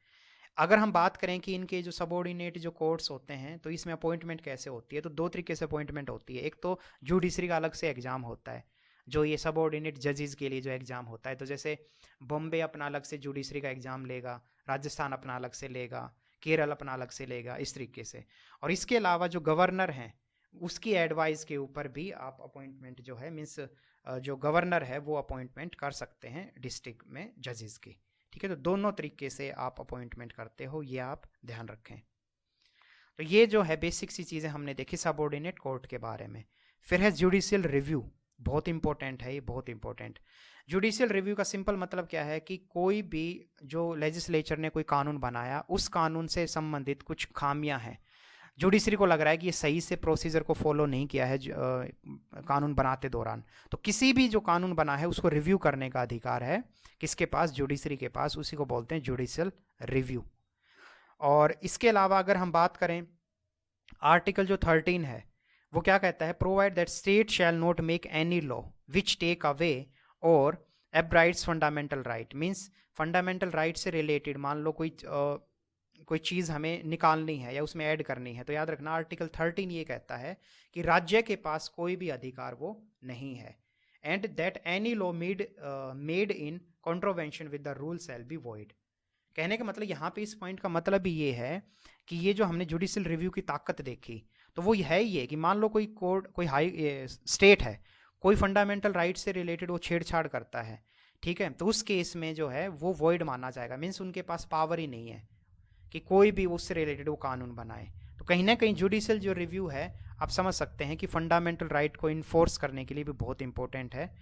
अगर हम बात करें कि इनके जो सबऑर्डिनेट जो कोर्ट्स होते हैं, तो इसमें अपॉइंटमेंट कैसे होती है, तो 2 तरीके से अपॉइंटमेंट होती है। एक तो जुडिशरी का अलग से एग्ज़ाम होता है, जो ये सबऑर्डिनेट जजेस के लिए जो एग्ज़ाम होता है। तो जैसे बॉम्बे अपना अलग से जुडिशरी का एग्ज़ाम लेगा, राजस्थान अपना अलग से लेगा, केरल अपना अलग से लेगा, इस तरीके से। और इसके अलावा जो गवर्नर हैं उसकी एडवाइस के ऊपर भी आप अपॉइंटमेंट जो है, मीन्स जो गवर्नर है वो अपॉइंटमेंट कर सकते हैं डिस्ट्रिक्ट में जजेस की। ठीक है, तो दोनों तरीके से आप अपॉइंटमेंट करते हो, ये आप ध्यान रखें। तो ये जो है बेसिक सी चीज़ें हमने देखी सबऑर्डिनेट कोर्ट के बारे में। फिर है जुडिशियल रिव्यू, बहुत इंपॉर्टेंट है ये, बहुत इंपॉर्टेंट। जुडिशियल रिव्यू का सिंपल मतलब क्या है कि कोई भी जो लेजिस्लेचर ने कोई कानून बनाया, उस कानून से संबंधित कुछ खामियां हैं, जुडिशरी को लग रहा है कि ये सही से प्रोसीजर को फॉलो नहीं किया है कानून बनाते दौरान, तो किसी भी जो कानून बना है उसको रिव्यू करने का अधिकार है किसके पास? जुडिशरी के पास। उसी को बोलते हैं जुडिशियल रिव्यू। और इसके अलावा अगर हम बात करें, आर्टिकल जो 13 है वो क्या कहता है? Provide that state shall not make any law which take away और abridges fundamental right. Means fundamental right से रिलेटेड मान लो कोई चीज़ हमें निकालनी है या उसमें ऐड करनी है, तो याद रखना आर्टिकल 13 ये कहता है कि राज्य के पास कोई भी अधिकार वो नहीं है। And that any law made in contravention with the rule shall be void. कहने का मतलब यहाँ पे इस पॉइंट का मतलब भी ये है कि ये जो हमने जुडिशियल रिव्यू की ताकत देखी, तो वो है ये कि मान लो कोई कोर्ट, कोई हाई स्टेट है, कोई फंडामेंटल राइट से रिलेटेड वो छेड़छाड़ करता है, ठीक है, तो उस केस में जो है वो वॉइड माना जाएगा, मीन्स उनके पास पावर ही नहीं है कि कोई भी उससे रिलेटेड वो कानून बनाए। तो कहीं ना कहीं जुडिशियल जो रिव्यू है, आप समझ सकते हैं कि फंडामेंटल राइट को इन्फोर्स करने के लिए भी बहुत इंपॉर्टेंट है।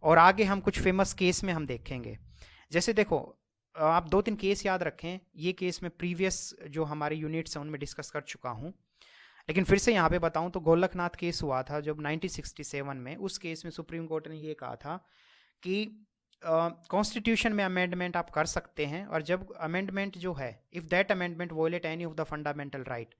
और आगे हम कुछ फेमस केस में हम देखेंगे। जैसे देखो, आप 2-3 केस याद रखें, ये केस में प्रीवियस जो हमारे यूनिट्स हैं उनमें डिस्कस कर चुका हूँ, लेकिन फिर से यहाँ पे बताऊँ तो गोलकनाथ केस हुआ था जब 1967 में। उस केस में सुप्रीम कोर्ट ने ये कहा था कि कॉन्स्टिट्यूशन में अमेंडमेंट आप कर सकते हैं, और जब अमेंडमेंट जो है, if that amendment violate any of the fundamental right,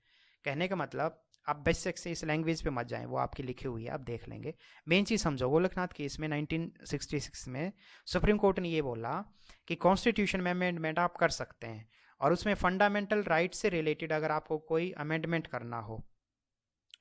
कहने का मतलब आप बेसिक से इस लैंग्वेज पे मत जाएं, वो आपकी लिखी हुई है, आप देख लेंगे। मेन चीज़ समझो, गोलकनाथ केस में 1966 में सुप्रीम कोर्ट ने ये बोला कि कॉन्स्टिट्यूशन में अमेंडमेंट आप कर सकते हैं, और उसमें फंडामेंटल राइट से रिलेटेड अगर आपको कोई अमेंडमेंट करना हो,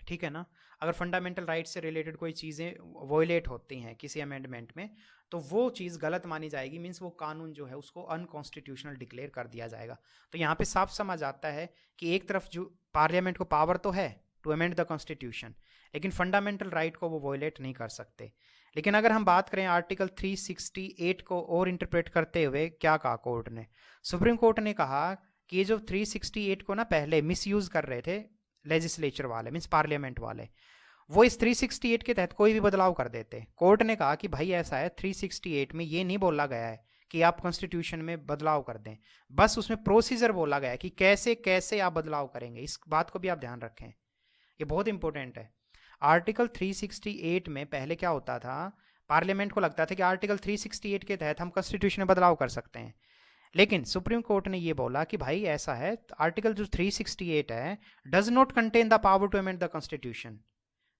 ठीक है ना, अगर फंडामेंटल राइट से रिलेटेड कोई चीज़ें वोलेट होती हैं किसी अमेंडमेंट में, तो वो चीज़ गलत मानी जाएगी, मीन्स वो कानून जो है उसको अनकॉन्स्टिट्यूशनल डिक्लेयर कर दिया जाएगा। तो यहाँ पे साफ समझ आता है कि एक तरफ जो पार्लियामेंट को पावर तो है टू अमेंड द कॉन्स्टिट्यूशन, लेकिन फंडामेंटल राइट को वो वोलेट नहीं कर सकते। लेकिन अगर हम बात करें आर्टिकल 368 को और इंटरप्रेट करते हुए, क्या कहा कोर्ट ने? सुप्रीम कोर्ट ने कहा कि ये जो 368 को ना पहले मिसयूज कर रहे थे लेजिस्लेचर वाले, मीन्स पार्लियामेंट वाले, वो इस 368 के तहत कोई भी बदलाव कर देते। कोर्ट ने कहा कि भाई ऐसा है, 368 में ये नहीं बोला गया है कि आप कॉन्स्टिट्यूशन में बदलाव कर दें, बस उसमें प्रोसीजर बोला गया है कि कैसे कैसे आप बदलाव करेंगे। इस बात को भी आप ध्यान रखें, ये बहुत इंपॉर्टेंट है। आर्टिकल 368 में पहले क्या होता था, पार्लियामेंट को लगता था कि आर्टिकल 368 के तहत हम कॉन्स्टिट्यूशन में बदलाव कर सकते हैं, लेकिन सुप्रीम कोर्ट ने ये बोला कि भाई ऐसा है, आर्टिकल जो 368 है does not contain the power to amend the constitution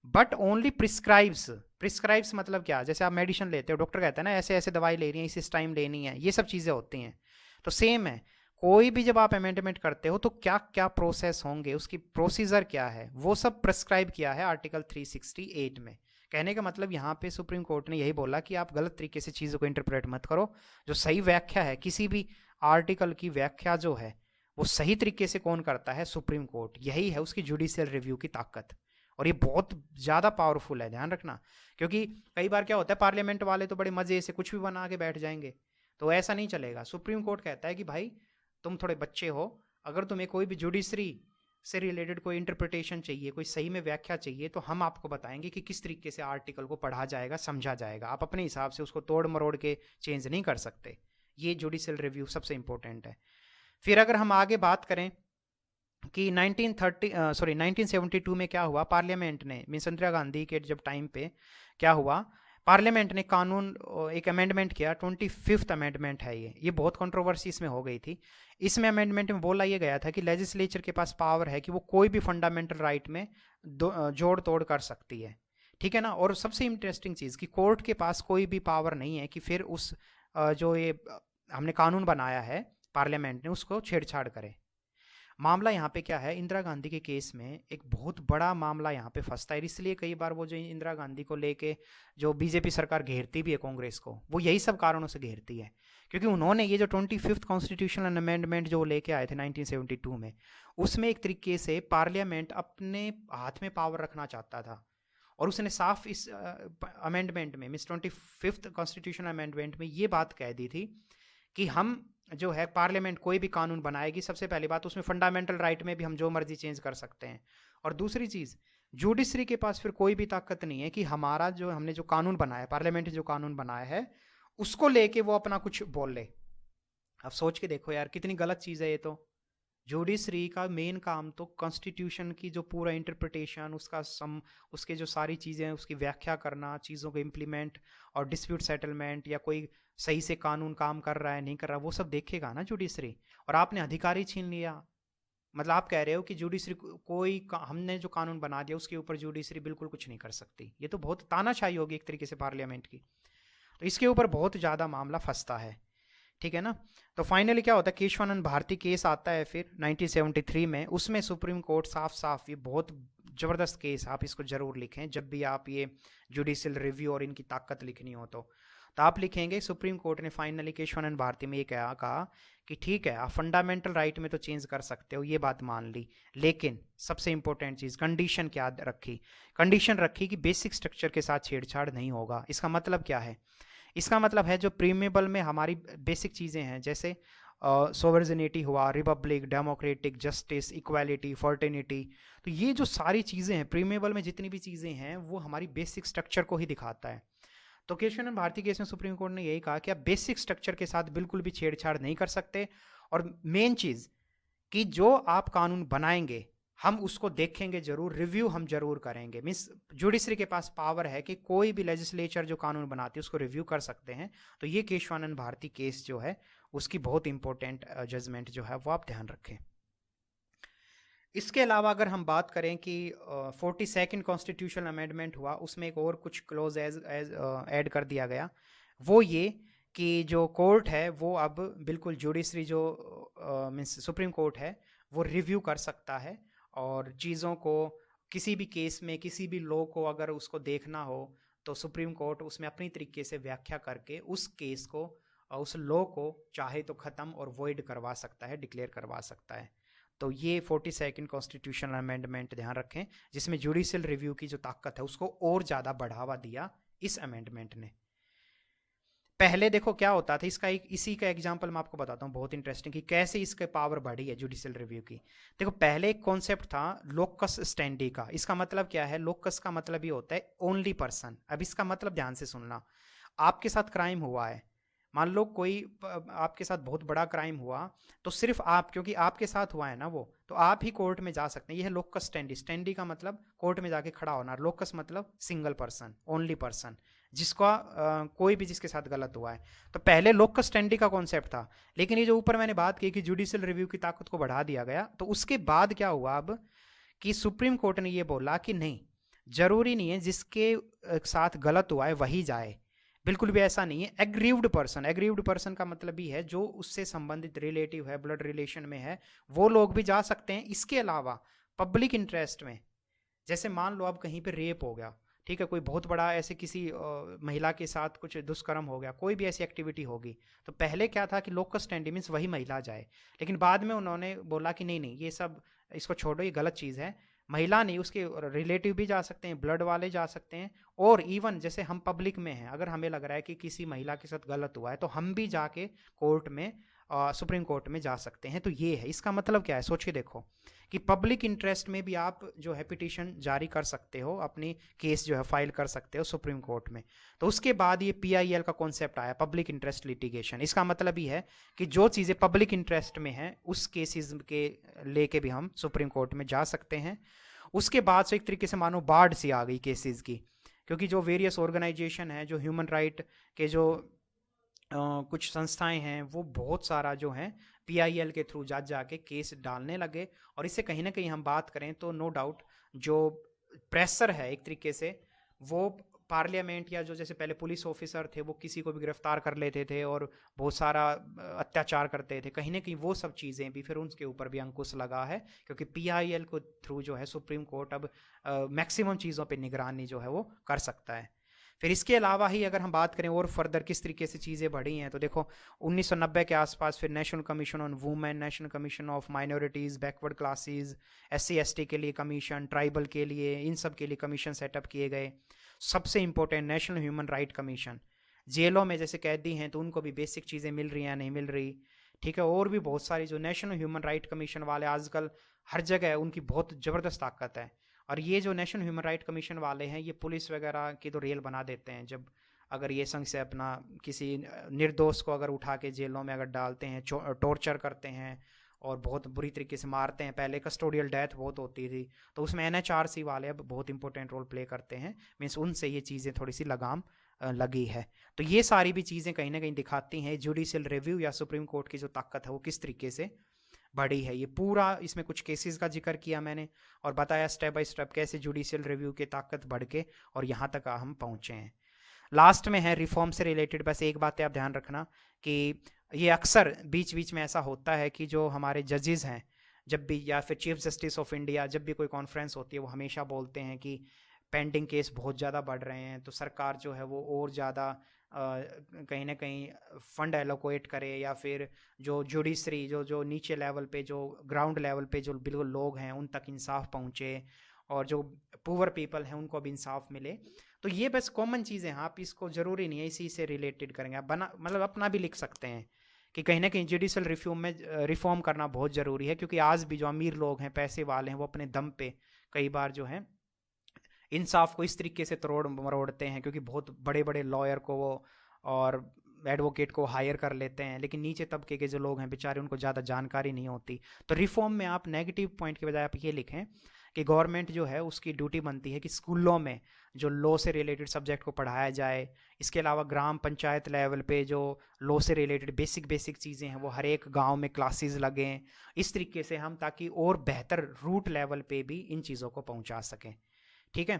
but only prescribes. Prescribes मतलब क्या? जैसे आप मेडिसिन लेते हो, डॉक्टर कहता है ना ऐसे ऐसे दवाई ले रही है, इस टाइम लेनी है, ये सब चीज़ें होती हैं। तो सेम है, कोई भी जब आप अमेंडमेंट करते हो तो क्या क्या प्रोसेस होंगे, उसकी प्रोसीजर क्या है, वो सब प्रिस्क्राइब किया है आर्टिकल 368 में। कहने का मतलब यहाँ पे सुप्रीम कोर्ट ने यही बोला कि आप गलत तरीके से चीज़ों को इंटरप्रेट मत करो। जो सही व्याख्या है किसी भी आर्टिकल की, व्याख्या जो है वो सही तरीके से कौन करता है? Supreme court. यही है उसकी जुडिशियल रिव्यू की ताकत, और ये बहुत ज़्यादा पावरफुल है, ध्यान रखना। क्योंकि कई बार क्या होता है, पार्लियामेंट वाले तो बड़े मज़े से कुछ भी बना के बैठ जाएंगे, तो ऐसा नहीं चलेगा। सुप्रीम कोर्ट कहता है कि भाई तुम थोड़े बच्चे हो, अगर तुम्हें कोई भी जुडिशरी से रिलेटेड कोई इंटरप्रिटेशन चाहिए, कोई सही में व्याख्या चाहिए, तो हम आपको बताएंगे कि किस तरीके से आर्टिकल को पढ़ा जाएगा, समझा जाएगा। आप अपने हिसाब से उसको तोड़ मरोड़ के चेंज नहीं कर सकते। ये जुडिशियल रिव्यू सबसे इंपॉर्टेंट है। फिर अगर हम आगे बात करें कि 1972 में क्या हुआ, पार्लियामेंट ने, मीन्स इंदिरा गांधी के जब टाइम पे क्या हुआ, पार्लियामेंट ने कानून एक अमेंडमेंट किया, 25th अमेंडमेंट है ये बहुत कंट्रोवर्सी इसमें हो गई थी। इसमें अमेंडमेंट में बोला ये गया था कि लेजिस्लेचर के पास पावर है कि वो कोई भी फंडामेंटल राइट में जोड़ तोड़ कर सकती है, ठीक है ना। और सबसे इंटरेस्टिंग चीज़ कि कोर्ट के पास कोई भी पावर नहीं है कि फिर उस जो ये हमने कानून बनाया है पार्लियामेंट ने, उसको छेड़छाड़ करे। मामला यहाँ पे क्या है, इंदिरा गांधी के केस में एक बहुत बड़ा मामला यहाँ पे फंसता है। इसलिए कई बार वो जो इंदिरा गांधी को लेके जो बीजेपी सरकार घेरती भी है कांग्रेस को, वो यही सब कारणों से घेरती है, क्योंकि उन्होंने ये जो 25th कॉन्स्टिट्यूशनल अमेंडमेंट जो लेके आए थे 1972 में, उसमें एक तरीके से पार्लियामेंट अपने हाथ में पावर रखना चाहता था। और उसने साफ इस अमेंडमेंट में, मीन्स 25th कॉन्स्टिट्यूशनल अमेंडमेंट में ये बात कह दी थी कि हम जो है पार्लियामेंट कोई भी कानून बनाएगी, सबसे पहली बात उसमें फंडामेंटल राइट में भी हम जो मर्जी चेंज कर सकते हैं। और दूसरी चीज़, जुडिशरी के पास फिर कोई भी ताकत नहीं है कि हमारा जो हमने जो कानून बनाया, पार्लियामेंट ने जो कानून बनाया है, उसको लेके वो अपना कुछ बोल ले। अब सोच के देखो यार, कितनी गलत चीज़ है ये। तो जुडिशरी का मेन काम तो कॉन्स्टिट्यूशन की जो पूरा इंटरप्रिटेशन, उसके जो सारी चीज़ें हैं उसकी व्याख्या करना, चीज़ों को इम्प्लीमेंट और डिस्प्यूट सेटलमेंट, या कोई सही से कानून काम कर रहा है नहीं कर रहा, वो सब देखेगा ना जुडिशरी। और आपने अधिकारी छीन लिया, मतलब आप कह रहे हो कि जुडिशरी हमने जो कानून बना दिया उसके ऊपर जुडिशरी बिल्कुल कुछ नहीं कर सकती। ये तो बहुत तानाशाही होगी एक तरीके से पार्लियामेंट की। तो इसके ऊपर बहुत ज़्यादा मामला फंसता है, ठीक है ना। तो फाइनली क्या होता है, केशवानंद भारती केस आता है फिर 1973 में। उसमें सुप्रीम कोर्ट साफ साफ, ये बहुत ज़बरदस्त केस, आप इसको ज़रूर लिखें जब भी आप ये जुडिशियल रिव्यू और इनकी ताकत लिखनी हो तो आप लिखेंगे सुप्रीम कोर्ट ने फाइनली केशवानंद भारती में ये कहा कि ठीक है, आप फंडामेंटल राइट में तो चेंज कर सकते हो, ये बात मान ली, लेकिन सबसे इंपॉर्टेंट चीज़, कंडीशन क्या रखी? कंडीशन रखी कि बेसिक स्ट्रक्चर के साथ छेड़छाड़ नहीं होगा। इसका मतलब क्या है? इसका मतलब है जो प्रीमेबल में हमारी बेसिक चीज़ें हैं, जैसे सोवर्जिनिटी हुआ, Republic, democratic, justice, equality, fraternity, तो ये जो सारी चीज़ें हैं प्रीमेबल में, जितनी भी चीज़ें हैं वो हमारी बेसिक स्ट्रक्चर को ही दिखाता है। तो केशवानंद भारती केस में सुप्रीम कोर्ट ने यही कहा कि आप बेसिक स्ट्रक्चर के साथ बिल्कुल भी छेड़छाड़ नहीं कर सकते, और मेन चीज़ कि जो आप कानून बनाएंगे हम उसको देखेंगे जरूर, रिव्यू हम जरूर करेंगे। मीन्स जुडिशरी के पास पावर है कि कोई भी लेजिस्लेचर जो कानून बनाती है उसको रिव्यू कर सकते हैं। तो ये केशवानंद भारती केस जो है उसकी बहुत इंपॉर्टेंट जजमेंट जो है वो आप ध्यान रखें। इसके अलावा अगर हम बात करें कि 42nd कॉन्स्टिट्यूशनल अमेंडमेंट हुआ, उसमें एक और कुछ क्लोज एज ऐड कर दिया गया, वो ये कि जो कोर्ट है वो अब बिल्कुल जुडिशरी जो मीन्स सुप्रीम कोर्ट है वो रिव्यू कर सकता है, और चीज़ों को किसी भी केस में किसी भी लॉ को अगर उसको देखना हो तो सुप्रीम कोर्ट उसमें अपनी तरीके से व्याख्या करके उस केस को उस लॉ को चाहे तो ख़त्म और वॉइड करवा सकता है, डिक्लेयर करवा सकता है। तो ये 42nd कॉन्स्टिट्यूशनल अमेंडमेंट ध्यान रखें, जिसमें जुडिशियल रिव्यू की जो ताकत है उसको और ज़्यादा बढ़ावा दिया इस अमेंडमेंट ने। पहले देखो क्या होता था, इसका एक इसी का एग्जांपल मैं आपको बताता हूँ बहुत इंटरेस्टिंग कि कैसे इसके पावर बढ़ी है जुडिशियल रिव्यू की। देखो पहले एक कॉन्सेप्ट था लोकस स्टैंडी का। इसका मतलब क्या है, लोकस का मतलब ये होता है ओनली पर्सन। अब इसका मतलब ध्यान से सुनना, आपके साथ क्राइम हुआ है, मान लो कोई आपके साथ बहुत बड़ा क्राइम हुआ, तो सिर्फ आप, क्योंकि आपके साथ हुआ है ना वो, तो आप ही कोर्ट में जा सकते हैं। ये है लोकस स्टैंडी। स्टैंडी का मतलब कोर्ट में जाके खड़ा होना, लोकस मतलब सिंगल पर्सन, ओनली पर्सन, जिसका कोई भी जिसके साथ गलत हुआ है। तो पहले लोकस स्टैंडी का कॉन्सेप्ट था, लेकिन ये जो ऊपर मैंने बात की कि जुडिशियल रिव्यू की ताकत को बढ़ा दिया गया, तो उसके बाद क्या हुआ अब कि सुप्रीम कोर्ट ने ये बोला कि नहीं, जरूरी नहीं है जिसके साथ गलत हुआ है वही जाए, बिल्कुल भी ऐसा नहीं है। एग्रीव्ड पर्सन, एग्रीव्ड पर्सन का मतलब भी है जो उससे संबंधित रिलेटिव है, ब्लड रिलेशन में है, वो लोग भी जा सकते हैं। इसके अलावा पब्लिक इंटरेस्ट में, जैसे मान लो अब कहीं पे रेप हो गया, ठीक है, कोई बहुत बड़ा ऐसे किसी महिला के साथ कुछ दुष्कर्म हो गया, कोई भी ऐसी एक्टिविटी होगी, तो पहले क्या था कि लोकस स्टैंडी मीन्स वही महिला जाए, लेकिन बाद में उन्होंने बोला कि नहीं नहीं, ये सब इसको छोड़ो, ये गलत चीज़ है। महिला नहीं, उसके रिलेटिव भी जा सकते हैं, ब्लड वाले जा सकते हैं, और इवन जैसे हम पब्लिक में हैं, अगर हमें लग रहा है कि किसी महिला के साथ गलत हुआ है तो हम भी जाके कोर्ट में सुप्रीम कोर्ट में जा सकते हैं। तो ये है, इसका मतलब क्या है, सोच के देखो कि पब्लिक इंटरेस्ट में भी आप जो है पिटीशन जारी कर सकते हो, अपनी केस जो है फाइल कर सकते हो सुप्रीम कोर्ट में। तो उसके बाद ये PIL का कॉन्सेप्ट आया, पब्लिक इंटरेस्ट लिटिगेशन। इसका मतलब ही है कि जो चीज़ें पब्लिक इंटरेस्ट में हैं उस केसेस के लेके भी हम सुप्रीम कोर्ट में जा सकते हैं। उसके बाद से एक तरीके से मानो बाढ़ सी आ गई केसेस की, क्योंकि जो वेरियस ऑर्गेनाइजेशन है, जो ह्यूमन राइट के जो कुछ संस्थाएं हैं, वो बहुत सारा जो है PIL के थ्रू जा जाके केस डालने लगे। और इससे कहीं ना कहीं हम बात करें तो नो डाउट जो प्रेशर है एक तरीके से, वो पार्लियामेंट या जो जैसे पहले पुलिस ऑफिसर थे वो किसी को भी गिरफ्तार कर लेते थे और बहुत सारा अत्याचार करते थे, कहीं ना कहीं वो सब चीज़ें भी फिर उनके ऊपर भी अंकुश लगा है, क्योंकि PIL को थ्रू जो है सुप्रीम कोर्ट अब मैक्सिमम चीज़ों पे निगरानी जो है वो कर सकता है। फिर इसके अलावा ही अगर हम बात करें और फर्दर किस तरीके से चीज़ें बढ़ी हैं, तो देखो 1990 के आसपास फिर national commission on women, national commission of minorities, backward classes, SC ST के लिए कमीशन, ट्राइबल के लिए, इन सब के लिए कमीशन सेटअप किए गए। सबसे important national human right commission, जेलों में जैसे कैदी हैं तो उनको भी बेसिक चीज़ें मिल रही हैं नहीं मिल रही, ठीक है, और भी बहुत सारी जो नेशनल ह्यूमन राइट कमीशन वाले आजकल हर जगह उनकी बहुत ज़बरदस्त ताकत है। और ये जो नेशनल ह्यूमन राइट कमीशन वाले हैं ये पुलिस वगैरह की तो रेल बना देते हैं, जब अगर ये संग से अपना किसी निर्दोष को अगर उठा के जेलों में अगर डालते हैं, टॉर्चर करते हैं और बहुत बुरी तरीके से मारते हैं। पहले कस्टोडियल डेथ बहुत होती थी, तो उसमें NHRC वाले अब बहुत इंपॉर्टेंट रोल प्ले करते हैं। मीन्स उनसे ये चीज़ें थोड़ी सी लगाम लगी है। तो ये सारी भी चीज़ें कहीं ना कहीं दिखाती हैं जुडिशियल रिव्यू या सुप्रीम कोर्ट की जो ताकत है वो किस तरीके से बढ़ी है। ये पूरा इसमें कुछ केसेस का जिक्र किया मैंने और बताया स्टेप बाय स्टेप कैसे जुडिशियल रिव्यू की ताकत बढ़ के और यहाँ तक हम पहुँचे हैं। लास्ट में है रिफॉर्म से रिलेटेड, बस एक बात आप ध्यान रखना कि ये अक्सर बीच बीच में ऐसा होता है कि जो हमारे जजेस हैं जब भी, या फिर चीफ जस्टिस ऑफ इंडिया जब भी कोई कॉन्फ्रेंस होती है, वो हमेशा बोलते हैं कि पेंडिंग केस बहुत ज़्यादा बढ़ रहे हैं, तो सरकार जो है वो और ज़्यादा कहीं ना कहीं फंड एलोकेट करे, या फिर जो जुडिशरी जो जो नीचे लेवल पे, जो ग्राउंड लेवल पे जो बिल्कुल लोग हैं उन तक इंसाफ पहुँचे और जो पुअर पीपल हैं उनको भी इंसाफ मिले। तो ये बस कॉमन चीज़ें हैं, आप इसको ज़रूरी नहीं है इसी से रिलेटेड करेंगे, आप बना मतलब अपना भी लिख सकते हैं कि कहीं ना कहीं जुडिशल रिफ्यूम में रिफॉर्म करना बहुत ज़रूरी है, क्योंकि आज भी जो अमीर लोग हैं, पैसे वाले हैं, वो अपने दम पे कई बार जो है इंसाफ को इस तरीके से तरोड़ मरोड़ते हैं, क्योंकि बहुत बड़े बड़े लॉयर को वो और एडवोकेट को हायर कर लेते हैं, लेकिन नीचे तबके के जो लोग हैं बेचारे, उनको ज़्यादा जानकारी नहीं होती। तो रिफॉर्म में आप नेगेटिव पॉइंट के बजाय आप ये लिखें कि गवर्नमेंट जो है उसकी ड्यूटी बनती है कि स्कूलों में जो लॉ से रिलेटेड सब्जेक्ट को पढ़ाया जाए। इसके अलावा ग्राम पंचायत लेवल पे जो लॉ से रिलेटेड बेसिक बेसिक चीज़ें हैं वो हर एक गांव में क्लासेस लगें, इस तरीके से हम ताकि और बेहतर रूट लेवल पे भी इन चीज़ों को पहुंचा सकें। ठीक है,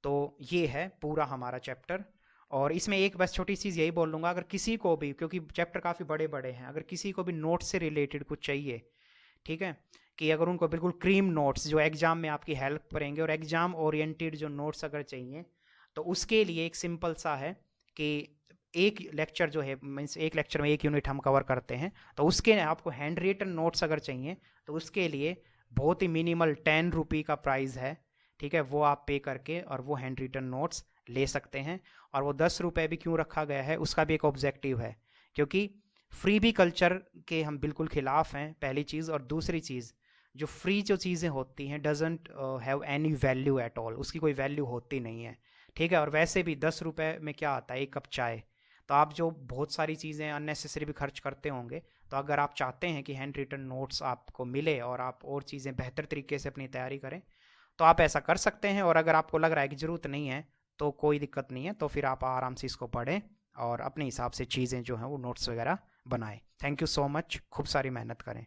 तो ये है पूरा हमारा चैप्टर। और इसमें एक बस छोटी चीज़ यही बोल लूँगा, अगर किसी को भी, क्योंकि चैप्टर काफ़ी बड़े बड़े हैं, अगर किसी को भी नोट्स से रिलेटेड कुछ चाहिए, ठीक है, कि अगर उनको बिल्कुल क्रीम नोट्स जो एग्ज़ाम में आपकी हेल्प करेंगे और एग्ज़ाम ओरिएंटेड जो नोट्स अगर चाहिए, तो उसके लिए एक सिंपल सा है कि एक लेक्चर जो है, मीन्स एक लेक्चर में एक यूनिट हम कवर करते हैं, तो उसके आपको हैंड रिटन नोट्स अगर चाहिए तो उसके लिए बहुत ही मिनिमल 10 रुपये का प्राइस है। ठीक है, वो आप पे करके और वो हैंड रिटन नोट्स ले सकते हैं। और वो 10 रुपये भी क्यों रखा गया है, उसका भी एक ऑब्जेक्टिव है, क्योंकि फ्री भी कल्चर के हम बिल्कुल खिलाफ हैं, पहली चीज़। और दूसरी चीज़, जो फ्री जो चीज़ें होती हैं doesn't have any value at all, उसकी कोई वैल्यू होती नहीं है। ठीक है, और वैसे भी 10 रुपये में क्या आता है, एक कप चाय। तो आप जो बहुत सारी चीज़ें अननेसेसरी भी खर्च करते होंगे, तो अगर आप चाहते हैं कि हैंड रिटन नोट्स आपको मिले और आप और चीज़ें बेहतर तरीके से अपनी तैयारी करें, तो आप ऐसा कर सकते हैं। और अगर आपको लग रहा है कि ज़रूरत नहीं है तो कोई दिक्कत नहीं है, तो फिर आप आराम से इसको पढ़ें और अपने हिसाब से चीज़ें जो हैं वो नोट्स वगैरह बनाएं। थैंक यू सो मच, खूब सारी मेहनत करें।